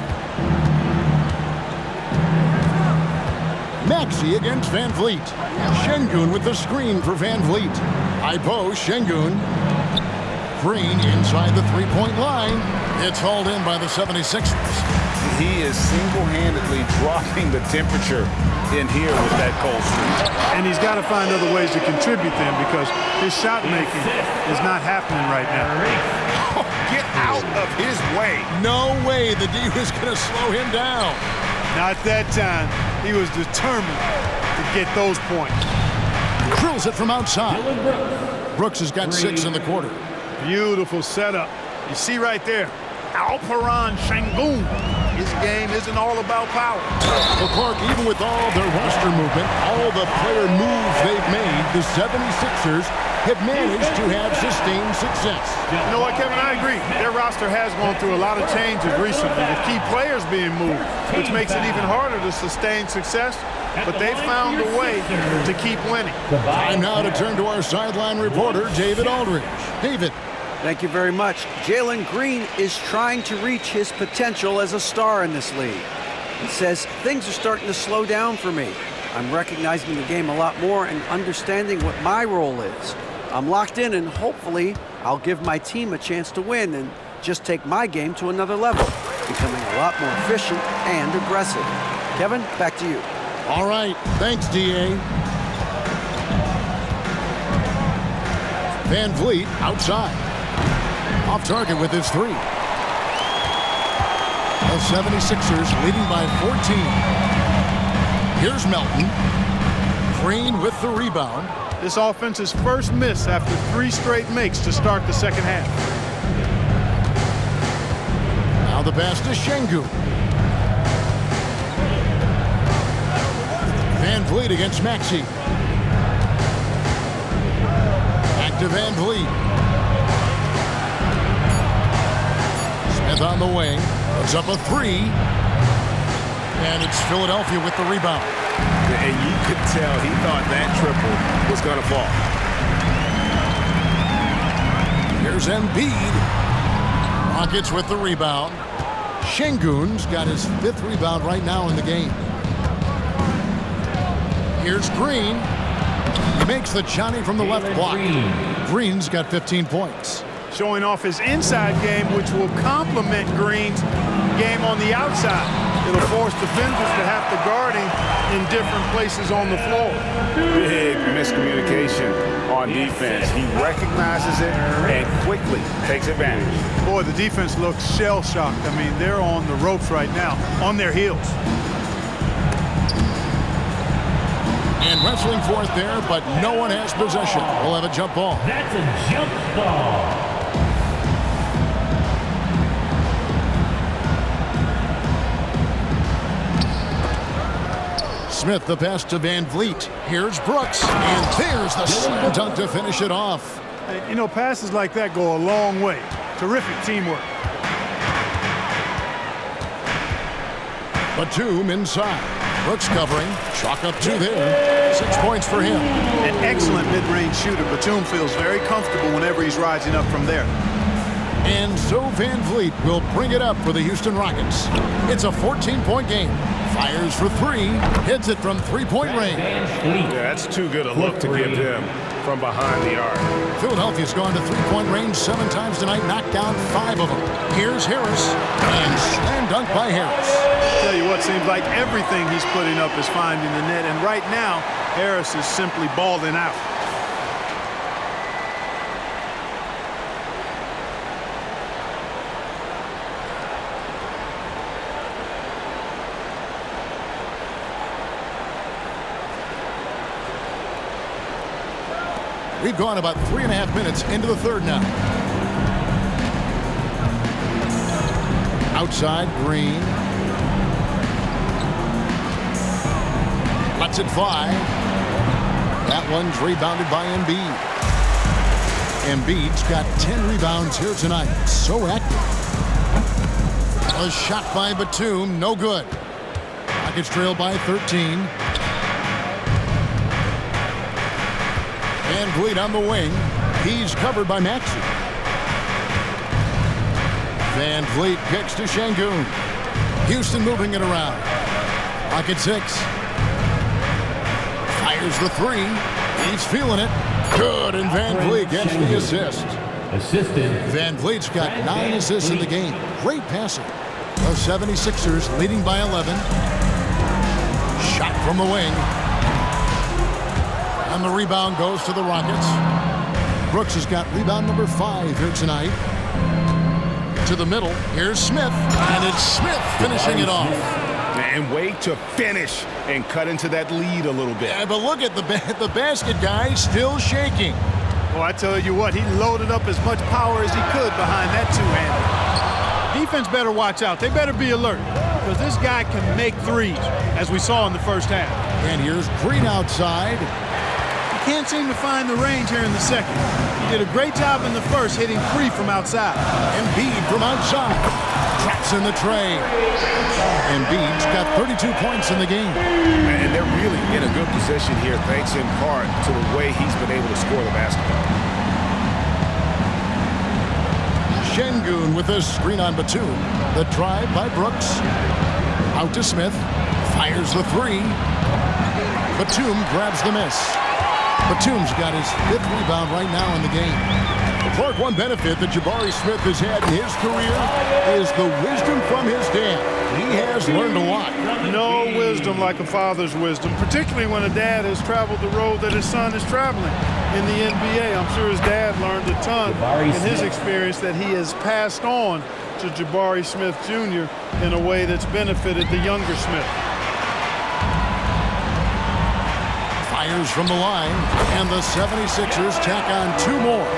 Maxey against Van Vliet. Şengün with the screen for Van Vliet. High post, Şengün. Green inside the three-point line. It's hauled in by the 76ers. He is single-handedly dropping the temperature in here with that cold streak. And he's got to find other ways to contribute then, because his shot making is not happening right now. Oh, get out of his way. No way the D was going to slow him down. Not that time. He was determined to get those points. Drills it from outside. Brooks has got 6 in the quarter. Beautiful setup. You see right there, Alperen Şengün. His game isn't all about power. Well, Clark, even with all their roster movement, all the player moves they've made, the 76ers have managed to have sustained success. You know what, Kevin? I agree. Their roster has gone through a lot of changes recently, with key players being moved, which makes it even harder to sustain success. But they found a way to keep winning. Time now to turn to our sideline reporter, David Aldridge. David. Thank you very much. Jalen Green is trying to reach his potential as a star in this league. He says, things are starting to slow down for me. I'm recognizing the game a lot more and understanding what my role is. I'm locked in, and hopefully I'll give my team a chance to win and just take my game to another level, becoming a lot more efficient and aggressive. Kevin, back to you. All right. Thanks, D.A. Van Vliet outside. Off target with his 3. The 76ers leading by 14. Here's Melton. Green with the rebound. This offense's first miss after 3 straight makes to start the second half. Now the pass to Şengün. Van Vliet against Maxey. Back to Van Vliet. Smith on the wing. Puts up a 3. And it's Philadelphia with the rebound. And you could tell he thought that triple was going to fall. Here's Embiid. Rockets with the rebound. Şengün's got his 5th rebound right now in the game. Here's Green. He makes the Johnny from the left block. Green's got 15 points. Showing off his inside game, which will complement Green's game on the outside. It'll force defenders to have to guard him in different places on the floor. Big miscommunication on defense. He recognizes it and quickly takes advantage. Boy, the defense looks shell-shocked. I mean, they're on the ropes right now, on their heels. And wrestling for it there, but no one has possession. We'll have a jump ball. That's a jump ball. Smith, the pass to Van Vliet. Here's Brooks, and there's the slam dunk to finish it off. You know, passes like that go a long way. Terrific teamwork. Batum inside. Brooks covering. Chalk up 2 there. 6 points for him. An excellent mid-range shooter. Batum feels very comfortable whenever he's rising up from there. And so Van Vliet will bring it up for the Houston Rockets. It's a 14-point game. Fires for 3. Hits it from 3-point range. Yeah, that's too good a look to give him from behind the arc. Philadelphia's gone to 3-point range 7 times tonight, knocked down 5 of them. Here's Harris, and slam dunk by Harris. Tell you what, seems like everything he's putting up is finding the net, and right now, Harris is simply balling out. We've gone about 3.5 minutes into the third now. Outside, Green. Lets it fly. That one's rebounded by Embiid. Embiid's got 10 rebounds here tonight. So active. A shot by Batum, no good. Rockets trail by 13. Van Vliet on the wing. He's covered by Maxey. Van Vliet kicks to Şengün. Houston moving it around. Rocket 6. Fires the 3. He's feeling it. Good, and Van Vliet gets the assist. Van Vliet's got 9 assists in the game. Great passing. The 76ers leading by 11. Shot from the wing. And the rebound goes to the Rockets. Brooks has got rebound number 5 here tonight. To the middle. Here's Smith. And it's Smith finishing it off. And wait to finish and cut into that lead a little bit. Yeah, but look at the basket guy still shaking. Well, I tell you what, he loaded up as much power as he could behind that two-hander. Defense better watch out. They better be alert because this guy can make threes, as we saw in the first half. And here's Green outside. Can't seem to find the range here in the second. He did a great job in the first, hitting 3 from outside. Embiid from outside. Traps in the tray. Embiid's got 32 points in the game. And they're really in a good position here, thanks in part to the way he's been able to score the basketball. Şengün with a screen on Batum. The drive by Brooks. Out to Smith. Fires the 3. Batum grabs the miss. Batum's got his 5th rebound right now in the game. The Clark, one benefit that Jabari Smith has had in his career is the wisdom from his dad. He has learned a lot. No wisdom like a father's wisdom, particularly when a dad has traveled the road that his son is traveling in the NBA. I'm sure his dad learned a ton in his experience that he has passed on to Jabari Smith Jr. in a way that's benefited the younger Smith. Fires from the line, and the 76ers tack on 2 more.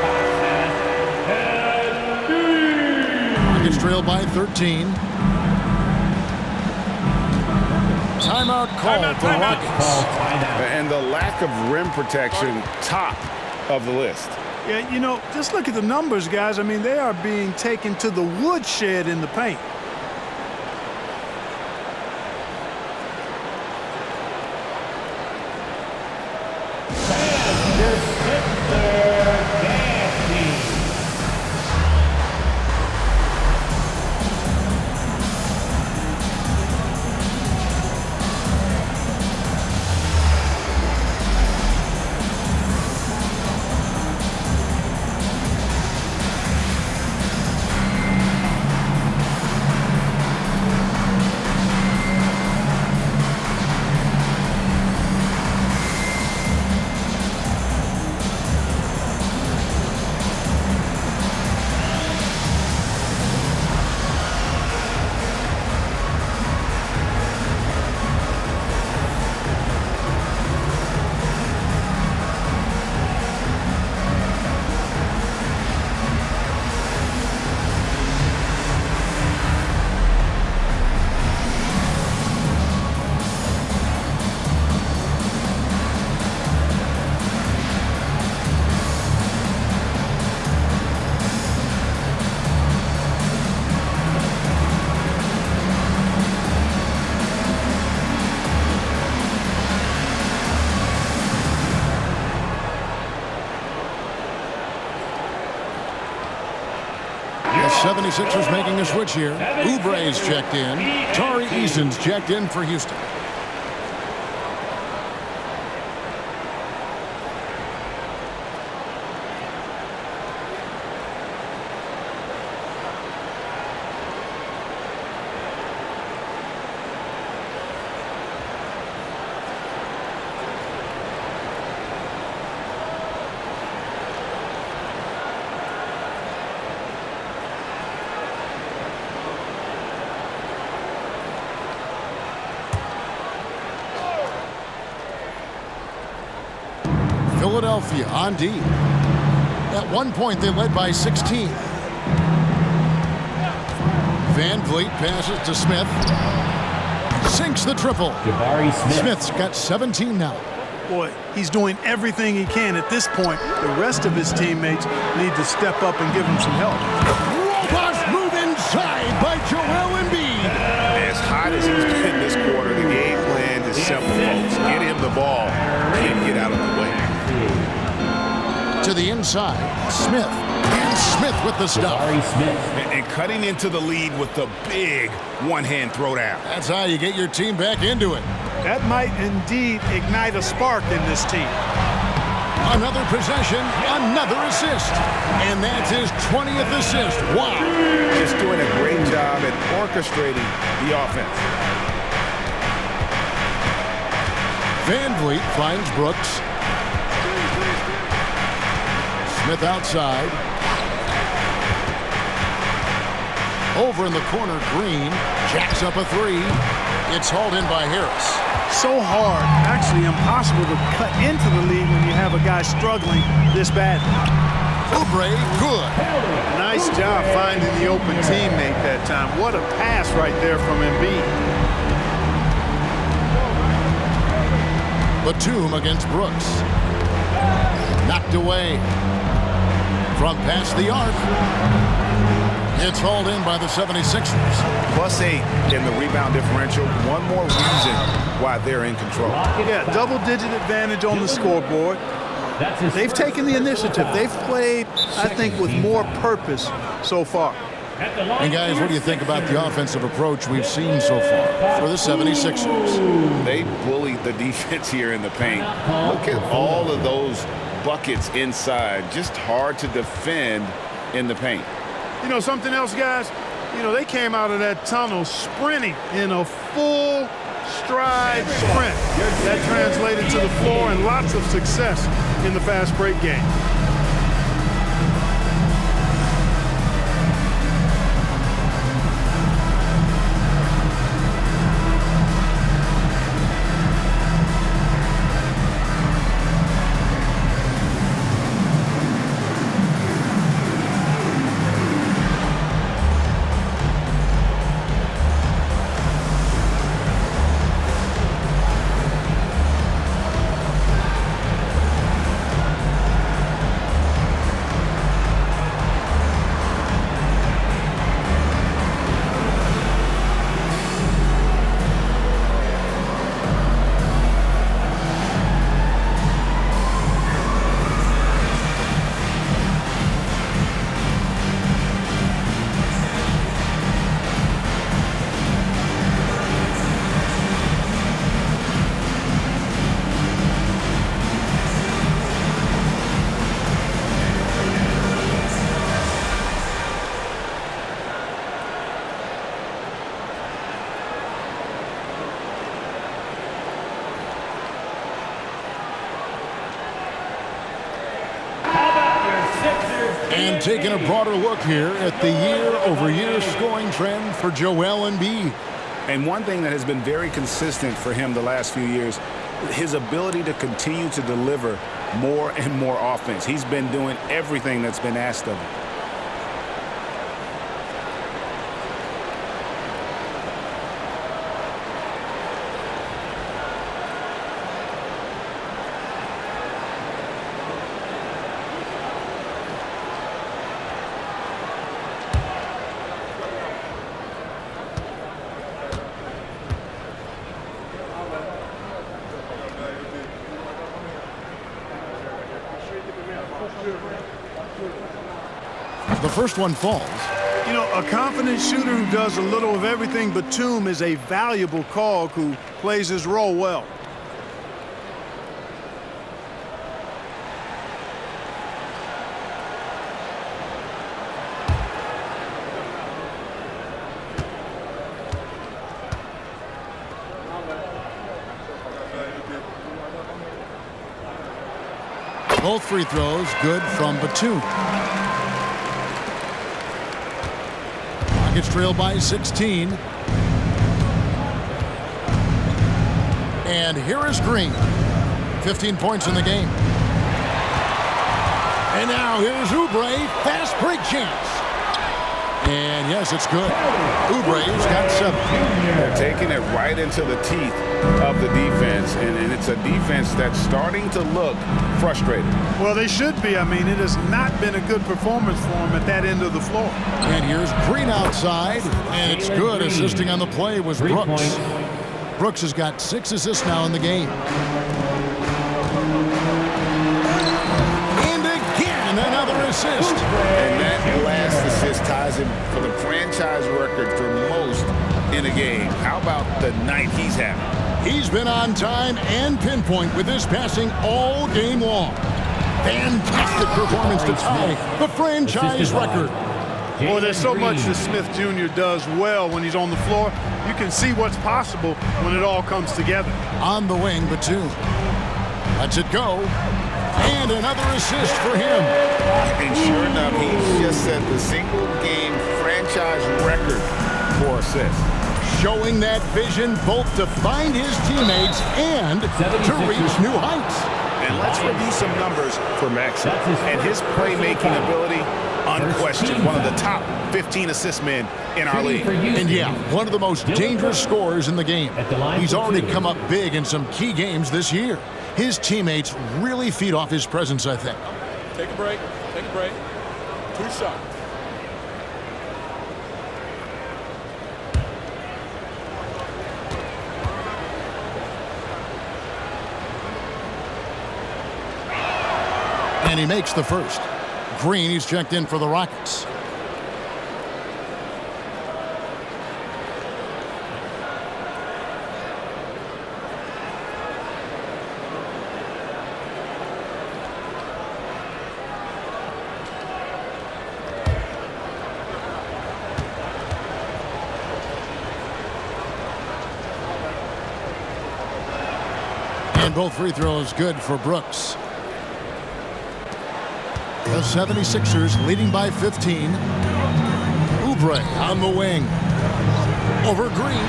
Rockets trail by 13. Timeout call for Rockets. And the lack of rim protection, top of the list. Yeah, you know, just look at the numbers, guys. I mean, they are being taken to the woodshed in the paint. 76ers making a switch here. Oubre's checked in. Tari Eason's checked in for Houston. Philadelphia on D. At one point, they led by 16. Van Vliet passes to Smith. Sinks the triple. Smith's got 17 now. Boy, he's doing everything he can at this point. The rest of his teammates need to step up and give him some help. Robust move inside by Joel Embiid. As hot as he's been this quarter, the game plan is simple, folks. Get him the ball and get out of the way. To the inside, Smith. And Smith with the stop. And cutting into the lead with the big one-hand throwdown. That's how you get your team back into it. That might indeed ignite a spark in this team. Another possession, another assist. And that's his 20th assist. Wow. Just doing a great job at orchestrating the offense. Van Vliet finds Brooks. Smith outside. Over in the corner, Green jacks up a three. It's hauled in by Harris. So hard, actually impossible to cut into the lead when you have a guy struggling this bad. Oubre, good. Nice job finding the open teammate that time. What a pass right there from Embiid. Batum against Brooks. Knocked away. From past the arc. It's hauled in by the 76ers. +8 in the rebound differential. One more reason why they're in control. Yeah, double-digit advantage on the scoreboard. They've taken the initiative. They've played, I think, with more purpose so far. And guys, what do you think about the offensive approach we've seen so far for the 76ers? They bullied the defense here in the paint. Look at all of those buckets inside. Just hard to defend in the paint. You know something else, guys? You know, they came out of that tunnel sprinting in a full stride sprint. That translated to the floor and lots of success in the fast break game. And taking a broader look here at the year-over-year scoring trend for Joel Embiid. And one thing that has been very consistent for him the last few years, his ability to continue to deliver more and more offense. He's been doing everything that's been asked of him. The first one falls. You know, a confident shooter who does a little of everything. Batum is a valuable cog who plays his role well. Both free throws good from Batum. Rockets trail by 16. And here is Green. 15 points in the game. And now here's Oubre. Fast break chance. And yes, it's good. Oubre's got 7. They're taking it right into the teeth of the defense, and it's a defense that's starting to look frustrated. Well, they should be. I mean, it has not been a good performance for them at that end of the floor. And here's Green outside, and it's good. Assisting on the play was Brooks. Brooks has got 6 assists now in the game. And again, another assist. And that last assist ties him for the franchise record for most in a game. How about the night he's having? He's been on time and pinpoint with his passing all game long. Fantastic performance to tie the franchise record. Boy, there's so much that Smith Jr. does well when he's on the floor. You can see what's possible when it all comes together. On the wing, Batum lets it go. And another assist for him. And sure enough, he's just set the single-game franchise record for assists. Showing that vision both to find his teammates and to reach new heights. And let's review some numbers for Maxey. And his playmaking ability, unquestioned, one of the top 15 assist men in our league. And yeah, one of the most dangerous scorers in the game. He's already come up big in some key games this year. His teammates really feed off his presence, I think. Take a break. Take a break. 2 shots. And he makes the first. Green, he's checked in for the Rockets. And both free throws good for Brooks. The 76ers leading by 15. Oubre on the wing. Over Green.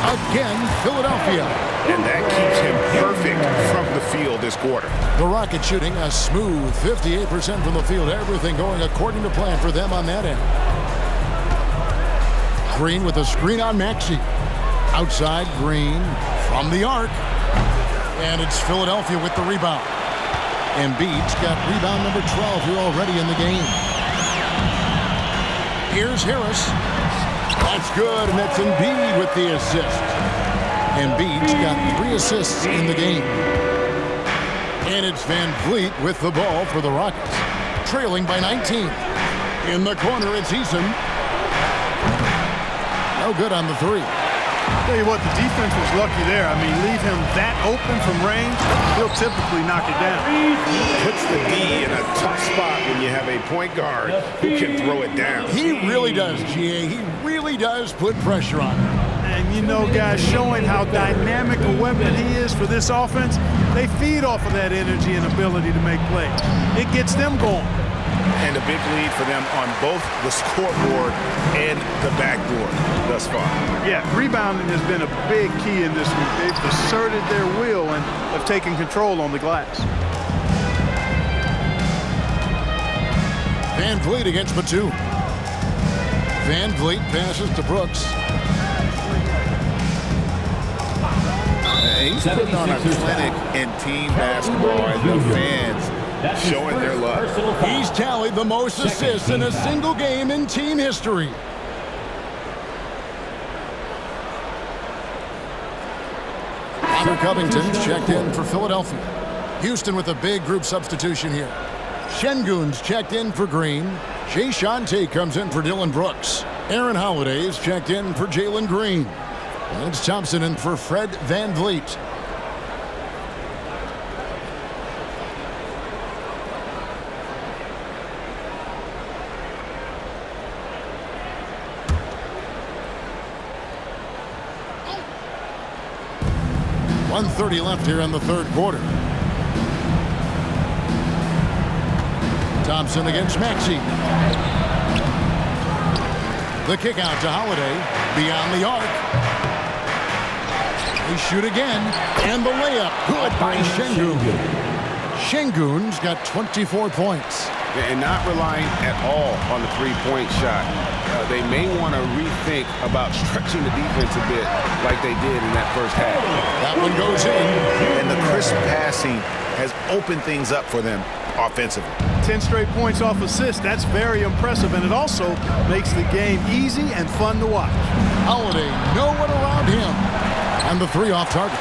Again, Philadelphia. And that keeps him perfect from the field this quarter. The Rockets shooting a smooth 58% from the field. Everything going according to plan for them on that end. Green with a screen on Maxey. Outside, Green from the arc. And it's Philadelphia with the rebound. Embiid's got rebound number 12 here already in the game. Here's Harris. That's good, and that's Embiid with the assist. Embiid's got 3 assists in the game. And it's Van Vliet with the ball for the Rockets. Trailing by 19. In the corner, it's Eason. No good on the 3. Tell you what, the defense was lucky there. I mean, leave him that open from range, he'll typically knock it down. Puts the D in a tough spot when you have a point guard who can throw it down. He really does, GA. He really does put pressure on him. And you know, guys, showing how dynamic a weapon he is for this offense, they feed off of that energy and ability to make plays. It gets them going. And a big lead for them on both the scoreboard and the backboard thus far. Yeah, rebounding has been a big key in this week. They've asserted their will and have taken control on the glass. Van Vliet against Batum. Van Vliet passes to Brooks. He's putting on a clinic in team basketball, and the fans showing their love. He's tallied the most assists in a single game in team history. Connor Covington's checked in for Philadelphia. Houston with a big group substitution here. Şengün's checked in for Green. Jayshawn Tate comes in for Dylan Brooks. Aaron Holiday is checked in for Jalen Green. Lance Thompson in for Fred VanVleet. .130 left here in the third quarter. Thompson against Maxey. The kick out to Holiday. Beyond the arc. They shoot again. And the layup. Good by Şengün. Şengün's got 24 points. And not relying at all on the three-point shot. They may want to rethink about stretching the defense a bit like they did in that first half. That one goes in. And the crisp passing has opened things up for them offensively. 10 straight points off assists. That's very impressive, and it also makes the game easy and fun to watch. Holiday, no one around him. And the three off target.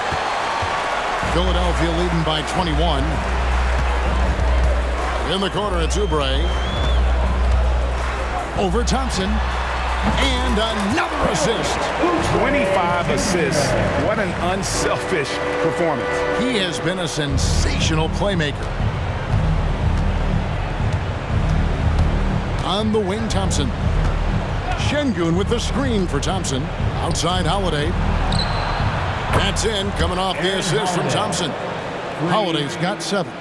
Philadelphia leading by 21. In the corner, it's Oubre. Over Thompson. And another assist. 25 assists. What an unselfish performance. He has been a sensational playmaker. On the wing, Thompson. Şengün with the screen for Thompson. Outside Holiday. That's in, coming off the assist from Thompson. Holiday's got 7.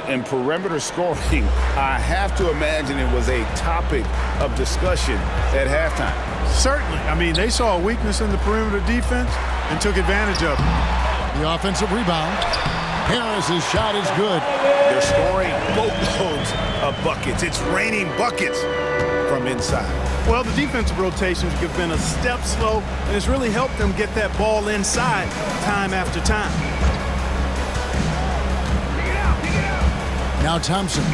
In perimeter scoring, I have to imagine it was a topic of discussion at halftime. Certainly. I mean, they saw a weakness in the perimeter defense and took advantage of it. The offensive rebound. Harris's shot is good. They're scoring boatloads of buckets. It's raining buckets from inside. Well, the defensive rotations have been a step slow, and it's really helped them get that ball inside time after time. Now Thompson.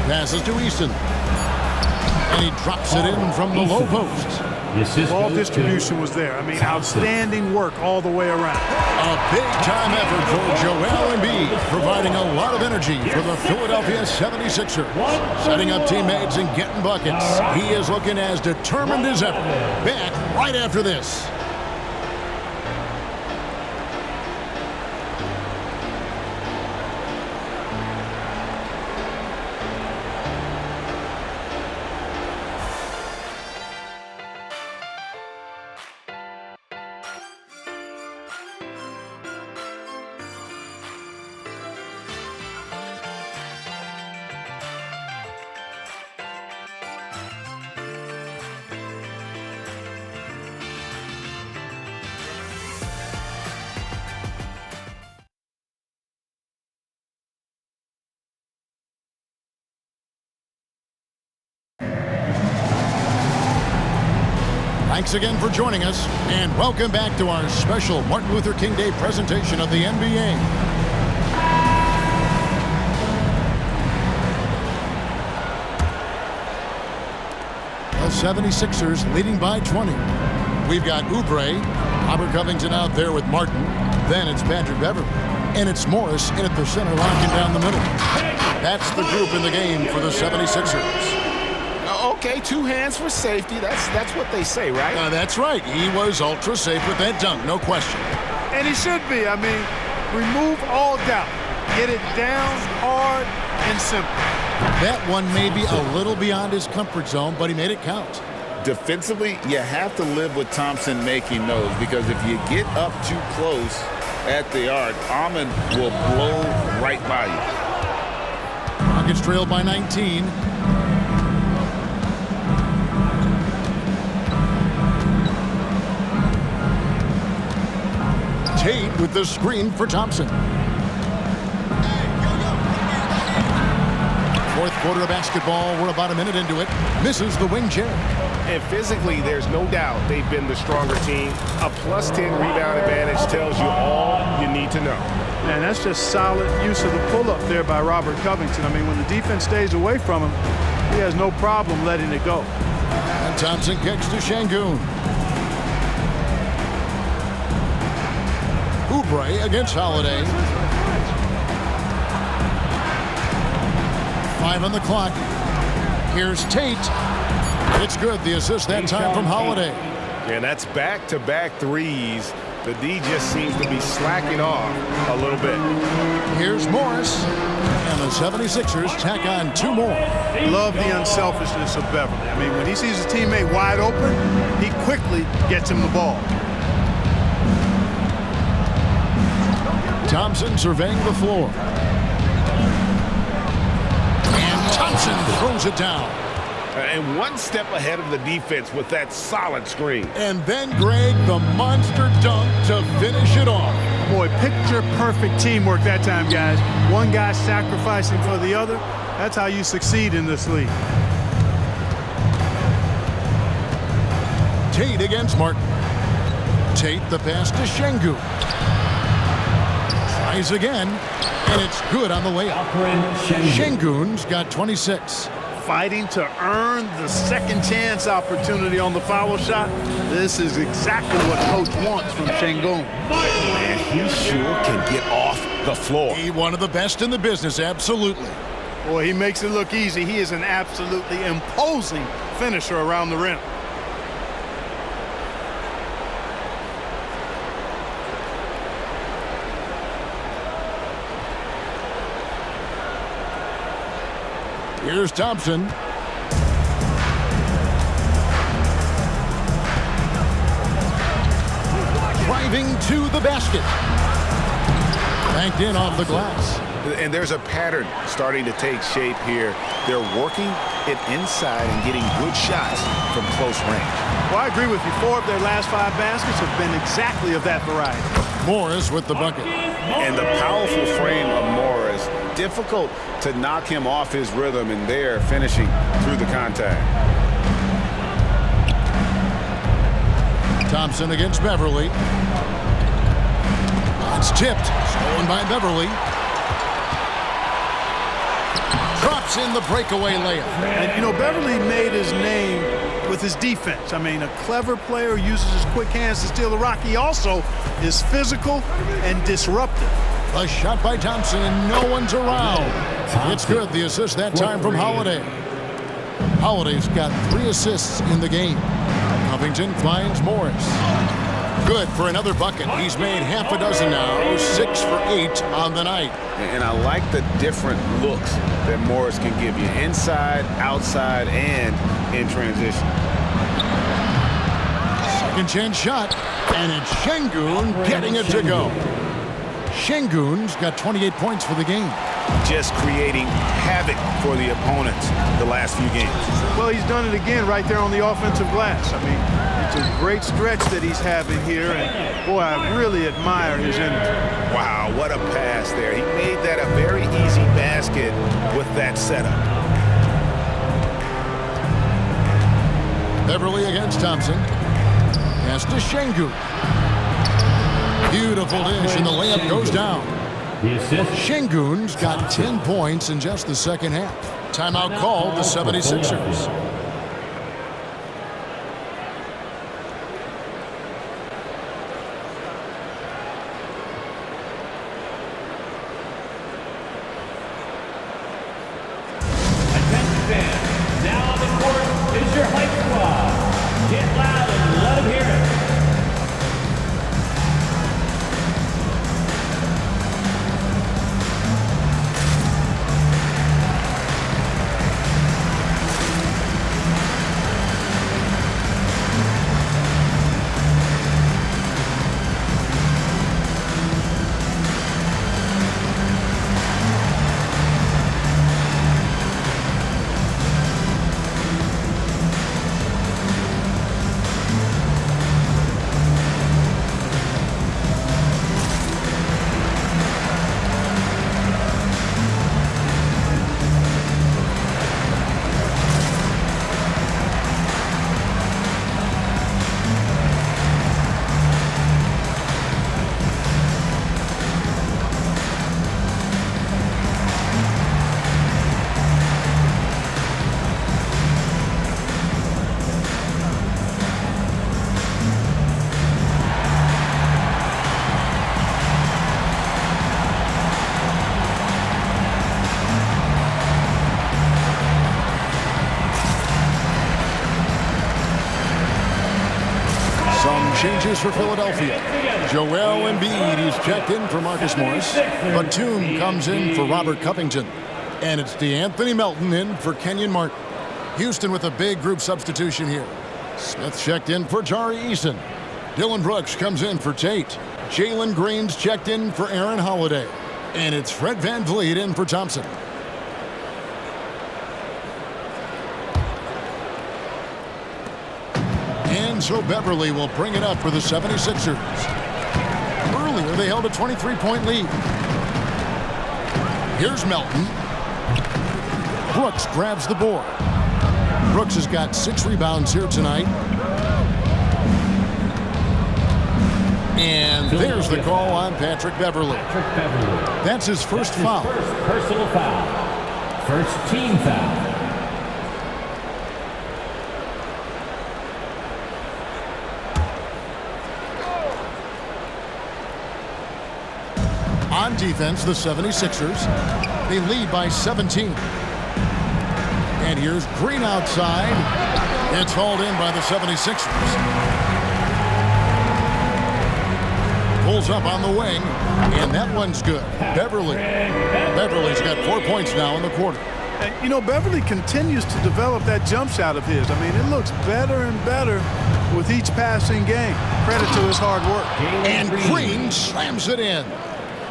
Passes to Easton. And he drops it in from the low post. Ball distribution was there. I mean, outstanding work all the way around. A big-time effort for Joel Embiid, providing a lot of energy for the Philadelphia 76ers. Setting up teammates and getting buckets. He is looking as determined as ever. Back right after this. Thanks again for joining us, and welcome back to our special Martin Luther King Day presentation of the NBA. The 76ers leading by 20. We've got Oubre, Robert Covington out there with Martin. Then it's Patrick Beverley. And it's Morris in at the center, locking down the middle. That's the group in the game for the 76ers. Okay, 2 hands for safety. That's what they say, right? That's right. He was ultra safe with that dunk, no question. And he should be. I mean, remove all doubt. Get it down, hard, and simple. That one may be a little beyond his comfort zone, but he made it count. Defensively, you have to live with Thompson making those, because if you get up too close at the arc, Ahmed will blow right by you. Rockets trailed by 19. Tate with the screen for Thompson. Fourth quarter of basketball. We're about a minute into it. Misses the wing chair. And physically, there's no doubt they've been the stronger team. A +10 rebound advantage tells you all you need to know. And that's just solid use of the pull-up there by Robert Covington. I mean, when the defense stays away from him, he has no problem letting it go. And Thompson kicks to Şengün. Oubre against Holiday. 5 on the clock. Here's Tate. It's good. The assist that time from Holiday. And that's back-to-back threes. The D just seems to be slacking off a little bit. Here's Morris. And the 76ers tack on 2 more. Love the unselfishness of Beverly. I mean, when he sees his teammate wide open, he quickly gets him the ball. Thompson surveying the floor. And Thompson throws it down. And one step ahead of the defense with that solid screen. And then Greg, the monster dunk to finish it off. Boy, picture-perfect teamwork that time, guys. One guy sacrificing for the other. That's how you succeed in this league. Tate against Martin. Tate the pass to Şengün. Tries again, and it's good on the layup. Şengün's got 26. Fighting to earn the second chance opportunity on the foul shot. This is exactly what coach wants from Şengün. And he sure can get off the floor. He one of the best in the business, absolutely. Boy, he makes it look easy. He is an absolutely imposing finisher around the rim. Here's Thompson. Driving to the basket. Banked in off the glass. And there's a pattern starting to take shape here. They're working it inside and getting good shots from close range. Well, I agree with you. 4 of their last 5 baskets have been exactly of that variety. Morris with the bucket. And the powerful frame of Morris, difficult to knock him off his rhythm, and they're finishing through the contact. Thompson against Beverly. It's tipped. Stolen by Beverly. Drops in the breakaway layup. And, you know, Beverly made his name with his defense. I mean, a clever player uses his quick hands to steal the rock. He also is physical and disruptive. A shot by Thompson, and no one's around. It's good. The assist that time from Holiday. Holiday's got 3 assists in the game. Covington finds Morris. Good for another bucket. He's made half a dozen now, 6 for 8 on the night. And I like the different looks that Morris can give you, inside, outside, and in transition. Second chance shot, and it's Şengün getting it to go. Şengün's got 28 points for the game. Just creating havoc for the opponents the last few games. Well, he's done it again right there on the offensive glass. I mean, it's a great stretch that he's having here, and boy, I really admire his energy. Wow, what a pass there. He made that a very easy basket with that setup. Beverly against Thompson. Pass to Şengün. Beautiful dish, and the layup goes down. Şengün's got 10 points in just the second half. Timeout called the 76ers. Attention fans, now on the court is your hype squad. Get loud and let them hear it. changes for Philadelphia. Joel Embiid, he's checked in for Marcus Morris. Batum comes in for Robert Covington. And it's DeAnthony Melton in for Kenyon Martin. Houston with a big group substitution here. Smith checked in for Jari Eason. Dylan Brooks comes in for Tate. Jalen Green's checked in for Aaron Holiday. And it's Fred VanVleet in for Thompson. And so Beverly will bring it up for the 76ers. Earlier, they held a 23-point lead. Here's Melton. Brooks grabs the board. Brooks has got 6 rebounds here tonight. And there's the call on Patrick Beverly. That's his first foul. First personal foul. First team foul. On defense, the 76ers, they lead by 17. And here's Green outside. It's hauled in by the 76ers. Pulls up on the wing, and that one's good. Beverly's got 4 points now in the quarter. And, you know, Beverly continues to develop that jump shot of his. I mean, it looks better and better with each passing game. Credit to his hard work. And Green slams it in.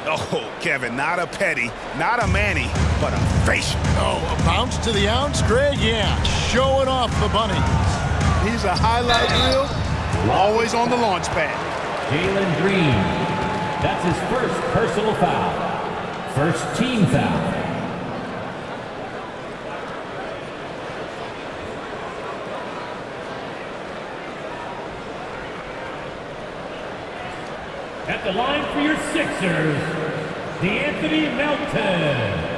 Oh, Kevin, not a petty, not a Manny, but a facial. Oh, a bounce to the ounce, Greg? Yeah, showing off the bunny. He's a highlight reel, always on the launch pad. Jalen Green. That's his first personal foul. First team foul. At the line for your Sixers, DeAnthony Melton.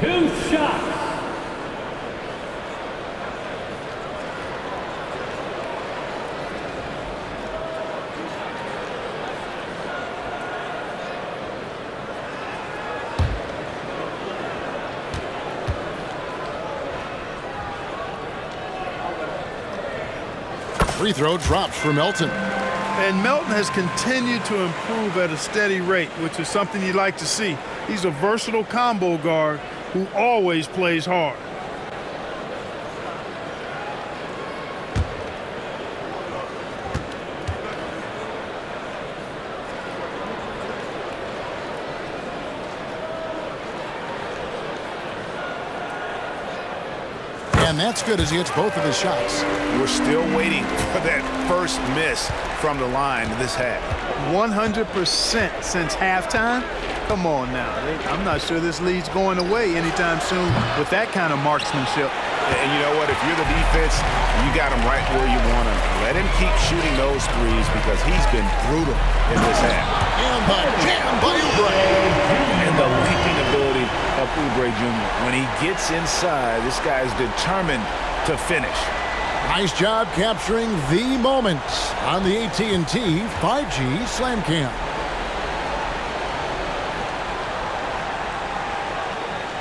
2 shots. Free throw drops for Melton. And Melton has continued to improve at a steady rate, which is something you like to see. He's a versatile combo guard who always plays hard. And that's good as he hits both of his shots. We're still waiting for that first miss from the line in this half. 100% since halftime. Come on now. I'm not sure this lead's going away anytime soon with that kind of marksmanship. And you know what? If you're the defense, you got him right where you want him. Let him keep shooting those threes because he's been brutal in this half. And the jam by Oubre. And the leaping ability of Oubre Jr. When he gets inside, this guy's determined to finish. Nice job capturing the moment on the AT&T 5G Slam Cam.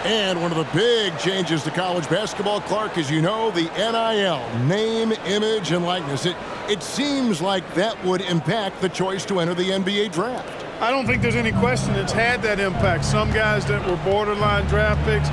And one of the big changes to college basketball, Clark, as you know, the NIL, name, image, and likeness. It seems like that would impact the choice to enter the NBA draft. I don't think there's any question it's had that impact. Some guys that were borderline draft picks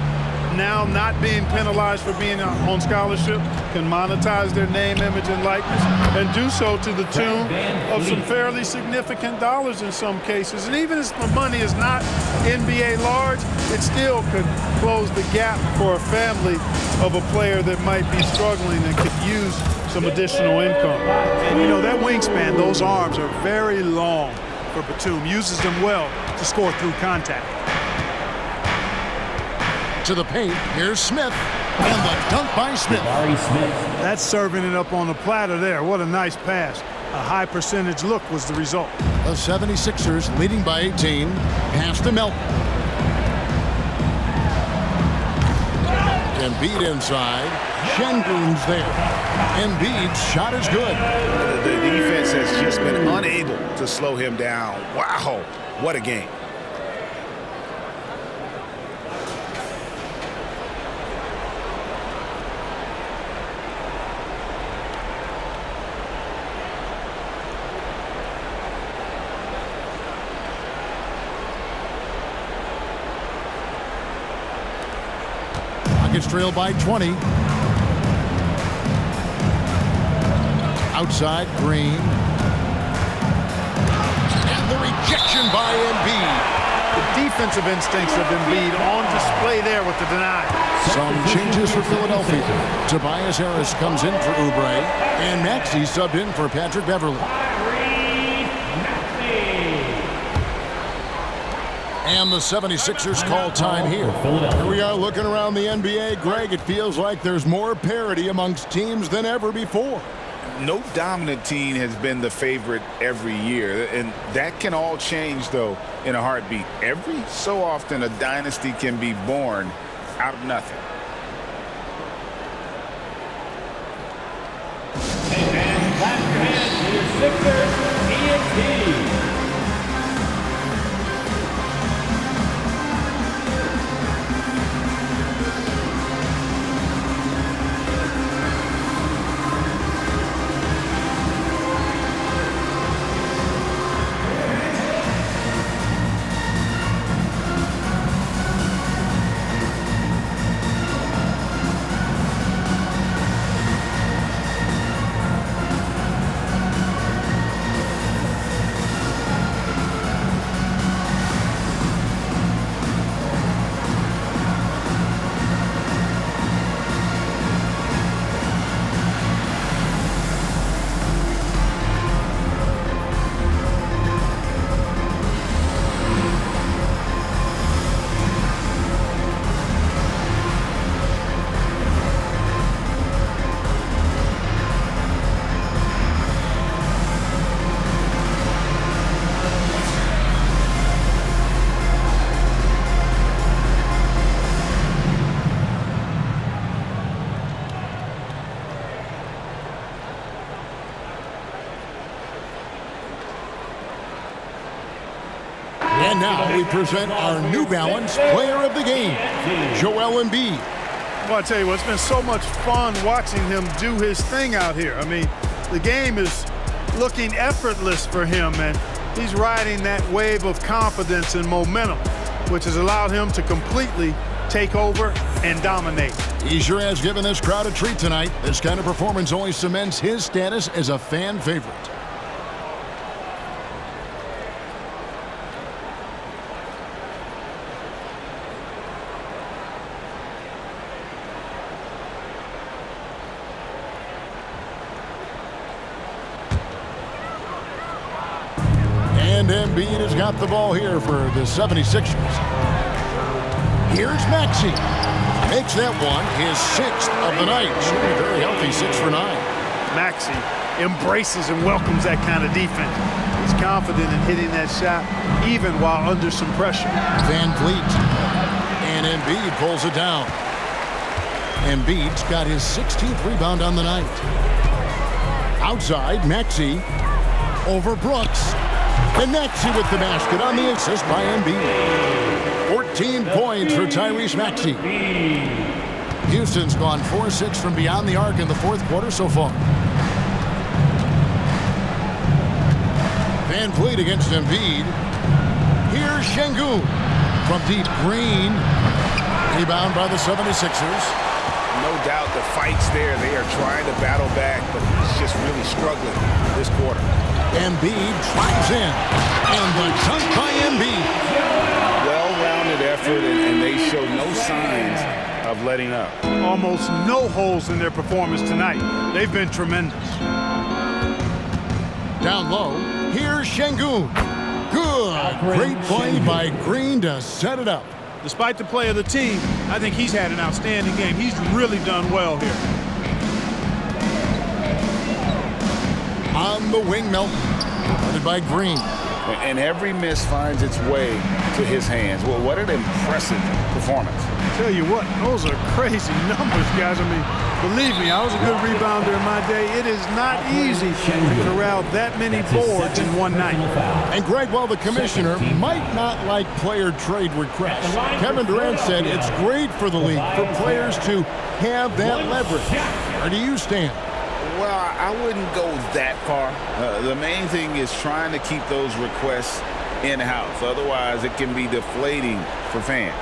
now not being penalized for being on scholarship can monetize their name, image, and likeness and do so to the tune of some fairly significant dollars in some cases. And even if the money is not NBA large, it still could close the gap for a family of a player that might be struggling and could use some additional income. And you know, that wingspan, those arms are very long for Batum. Uses them well to score through contact. To the paint, here's Smith, and the dunk by Smith. That's serving it up on the platter there. What a nice pass. A high percentage look was the result. The 76ers leading by 18, pass to Melton. Embiid inside, Şengün's there. Embiid's shot is good. The defense has just been unable to slow him down. Wow, what a game. Rockets trail by 20. Outside, Green. And the rejection by Embiid. The defensive instincts of Embiid on display there with the deny. Some changes for Philadelphia. Tobias Harris comes in for Oubre, and Maxey subbed in for Patrick Beverly. And the 76ers call time here. Here we are looking around the NBA. Greg, it feels like there's more parity amongst teams than ever before. No dominant team has been the favorite every year, and that can all change, though, in a heartbeat. Every so often, a dynasty can be born out of nothing. Hey, fans, clap your hands to your Sixers, ENT. And now we present our New Balance Player of the Game, Joel Embiid. Well, I tell you what, it's been so much fun watching him do his thing out here. I mean, the game is looking effortless for him, and he's riding that wave of confidence and momentum, which has allowed him to completely take over and dominate. He sure has given this crowd a treat tonight. This kind of performance only cements his status as a fan favorite. And Embiid has got the ball here for the 76ers. Here's Maxey. Makes that one his 6th of the night. Should be very healthy, 6 for 9. Maxey embraces and welcomes that kind of defense. He's confident in hitting that shot even while under some pressure. Van Vliet. And Embiid pulls it down. Embiid's got his 16th rebound on the night. Outside, Maxey over Brooks. And Maxey with the basket on the assist by Embiid. 14 points for Tyrese Maxey. Houston's gone 4-6 from beyond the arc in the fourth quarter so far. Van Vliet against Embiid. Here's Şengün from deep. Green. Rebound by the 76ers. No doubt the fight's there. They are trying to battle back, but he's just really struggling this quarter. Embiid drives in. And the chunk by Embiid. Well-rounded effort, and they show no signs of letting up. Almost no holes in their performance tonight. They've been tremendous. Down low, here's Şengün. Good. Great play by Green to set it up. Despite the play of the team, I think he's had an outstanding game. He's really done well here. On the wing, Melton. Guarded by Green. And every miss finds its way to his hands. Well, what an impressive performance. Tell you what, those are crazy numbers, guys. I mean, believe me, I was a good rebounder in my day. It is not easy to corral that many boards in one night. And Greg, while the commissioner might not like player trade requests, Kevin Durant said it's great for the league for players to have that leverage. Where do you stand? Well, I wouldn't go that far. The main thing is trying to keep those requests in-house. Otherwise, it can be deflating for fans.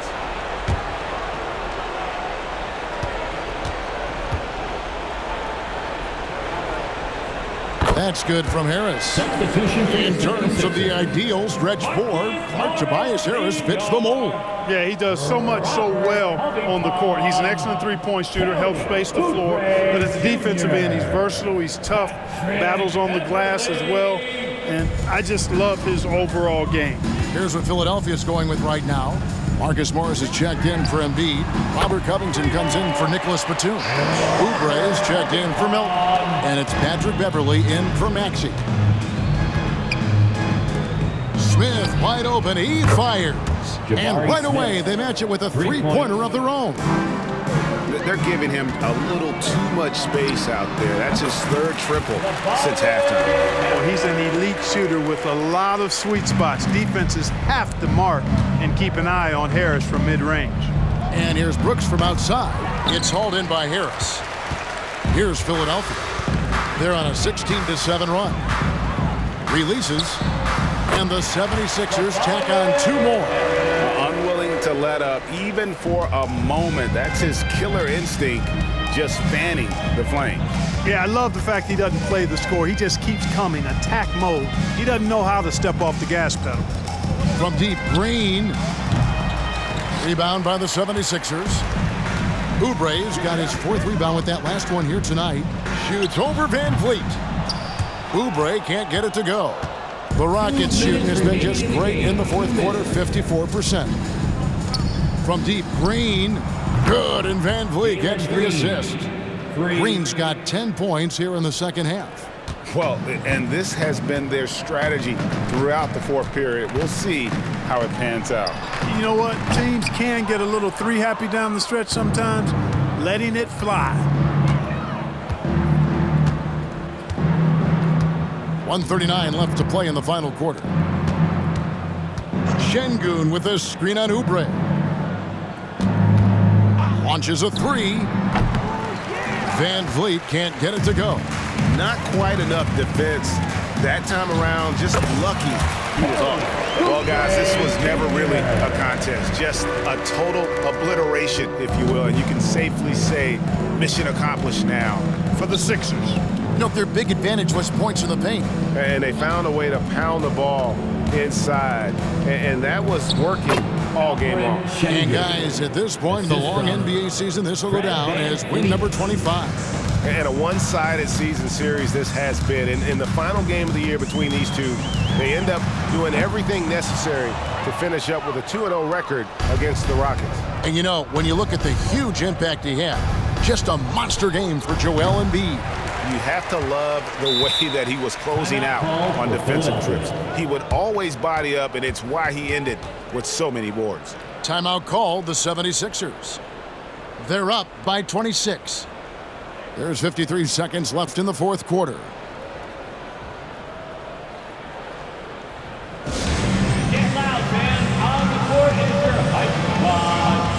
That's good from Harris. Substitution for In terms of the ideal stretch four, Clark Tobias Harris fits the mold. Yeah, he does so much so well on the court. He's an excellent three-point shooter, helps space the floor. But at the defensive end, he's versatile, he's tough, battles on the glass as well. And I just love his overall game. Here's what Philadelphia's going with right now. Marcus Morris is checked in for Embiid. Robert Covington comes in for Nicholas Batum. Oubre is checked in for Milton. And it's Patrick Beverley in for Maxey. Smith wide open, he fires. And right away, they match it with a three-pointer of their own. They're giving him a little too much space out there. That's his third triple since halftime. Well, he's an elite shooter with a lot of sweet spots. Defenses have to mark and keep an eye on Harris from mid-range. And here's Brooks from outside. It's hauled in by Harris. Here's Philadelphia. They're on a 16-7 run. Releases, and the 76ers tack on two more. Unwilling to let up even for a moment. That's his killer instinct, just fanning the flame. Yeah, I love the fact he doesn't play the score. He just keeps coming, attack mode. He doesn't know how to step off the gas pedal. From deep, Green. Rebound by the 76ers. Oubre's got his fourth rebound with that last one here tonight. Shoots over Van Vliet. Oubre can't get it to go. The Rockets shooting has been just great in the fourth quarter, 54%. From deep, Green. Good, and Van Vliet gets the assist. Green's got 10 points here in the second half. Well, and this has been their strategy throughout the fourth period. We'll see how it pans out. You know what? Teams can get a little three-happy down the stretch sometimes, letting it fly. 1:39 left to play in the final quarter. Şengün with a screen on Oubre. Launches a three. Van Vliet can't get it to go. Not quite enough defense that time around. Just lucky he was off. Well, guys, this was never really a contest. Just a total obliteration, if you will. And you can safely say mission accomplished now for the Sixers. You know, their big advantage was points in the paint. And they found a way to pound the ball inside. And that was working all game long. And guys, at this point in the long NBA season, this will go down as win number 25. And a one-sided season series this has been. In the final game of the year between these two, they end up doing everything necessary to finish up with a 2-0 record against the Rockets. And you know, when you look at the huge impact he had, just a monster game for Joel Embiid. You have to love the way that he was closing out on defensive trips. He would always body up, and it's why he ended with so many boards. Timeout called the 76ers. They're up by 26. There's 53 seconds left in the fourth quarter. Get loud, fans. On the court is your hype squad.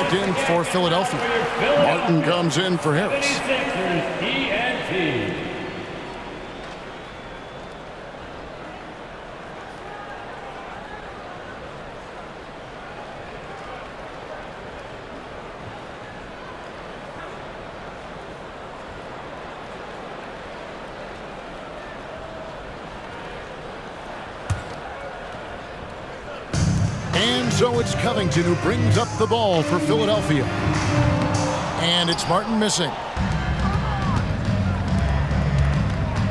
In for Philadelphia. Martin comes in for Harris. So it's Covington who brings up the ball for Philadelphia. And it's Martin missing.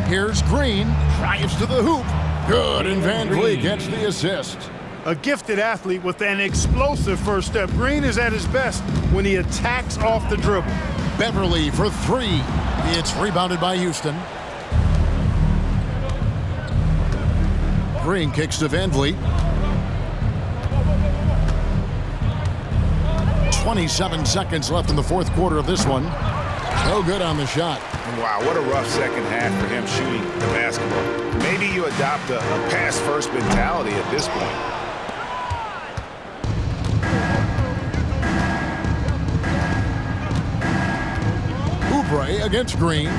Here's Green, drives to the hoop. Good, and Van Vliet gets the assist. A gifted athlete with an explosive first step. Green is at his best when he attacks off the dribble. Beverly for three. It's rebounded by Houston. Green kicks to Van Vliet. 27 seconds left in the fourth quarter of this one. No good on the shot. Wow, what a rough second half for him shooting the basketball. Maybe you adopt a pass-first mentality at this point. Oubre against Green.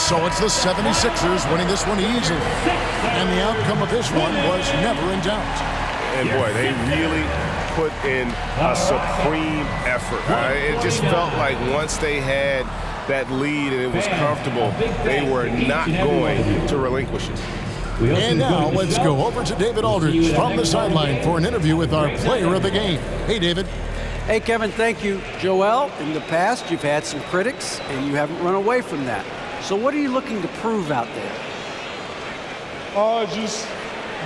So it's the 76ers winning this one easily. And the outcome of this one was never in doubt. And boy, they really put in a supreme effort. It just felt like once they had that lead and it was comfortable, they were not going to relinquish it. And now let's go over to David Aldridge from the sideline for an interview with our player of the game. Hey, David. Hey, Kevin, thank you. Joel, in the past, you've had some critics, and you haven't run away from that. So what are you looking to prove out there? Just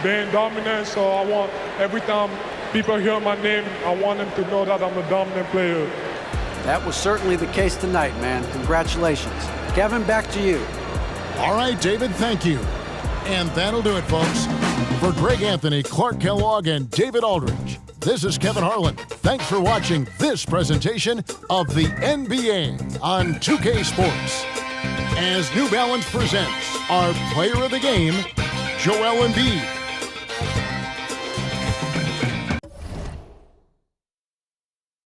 being dominant, so I want every time people hear my name, I want them to know that I'm a dominant player. That was certainly the case tonight, man. Congratulations. Kevin, back to you. All right, David, thank you. And that'll do it, folks. For Greg Anthony, Clark Kellogg, and David Aldridge, this is Kevin Harlan. Thanks for watching this presentation of the NBA on 2K Sports. As New Balance presents our player of the game, Joel Embiid.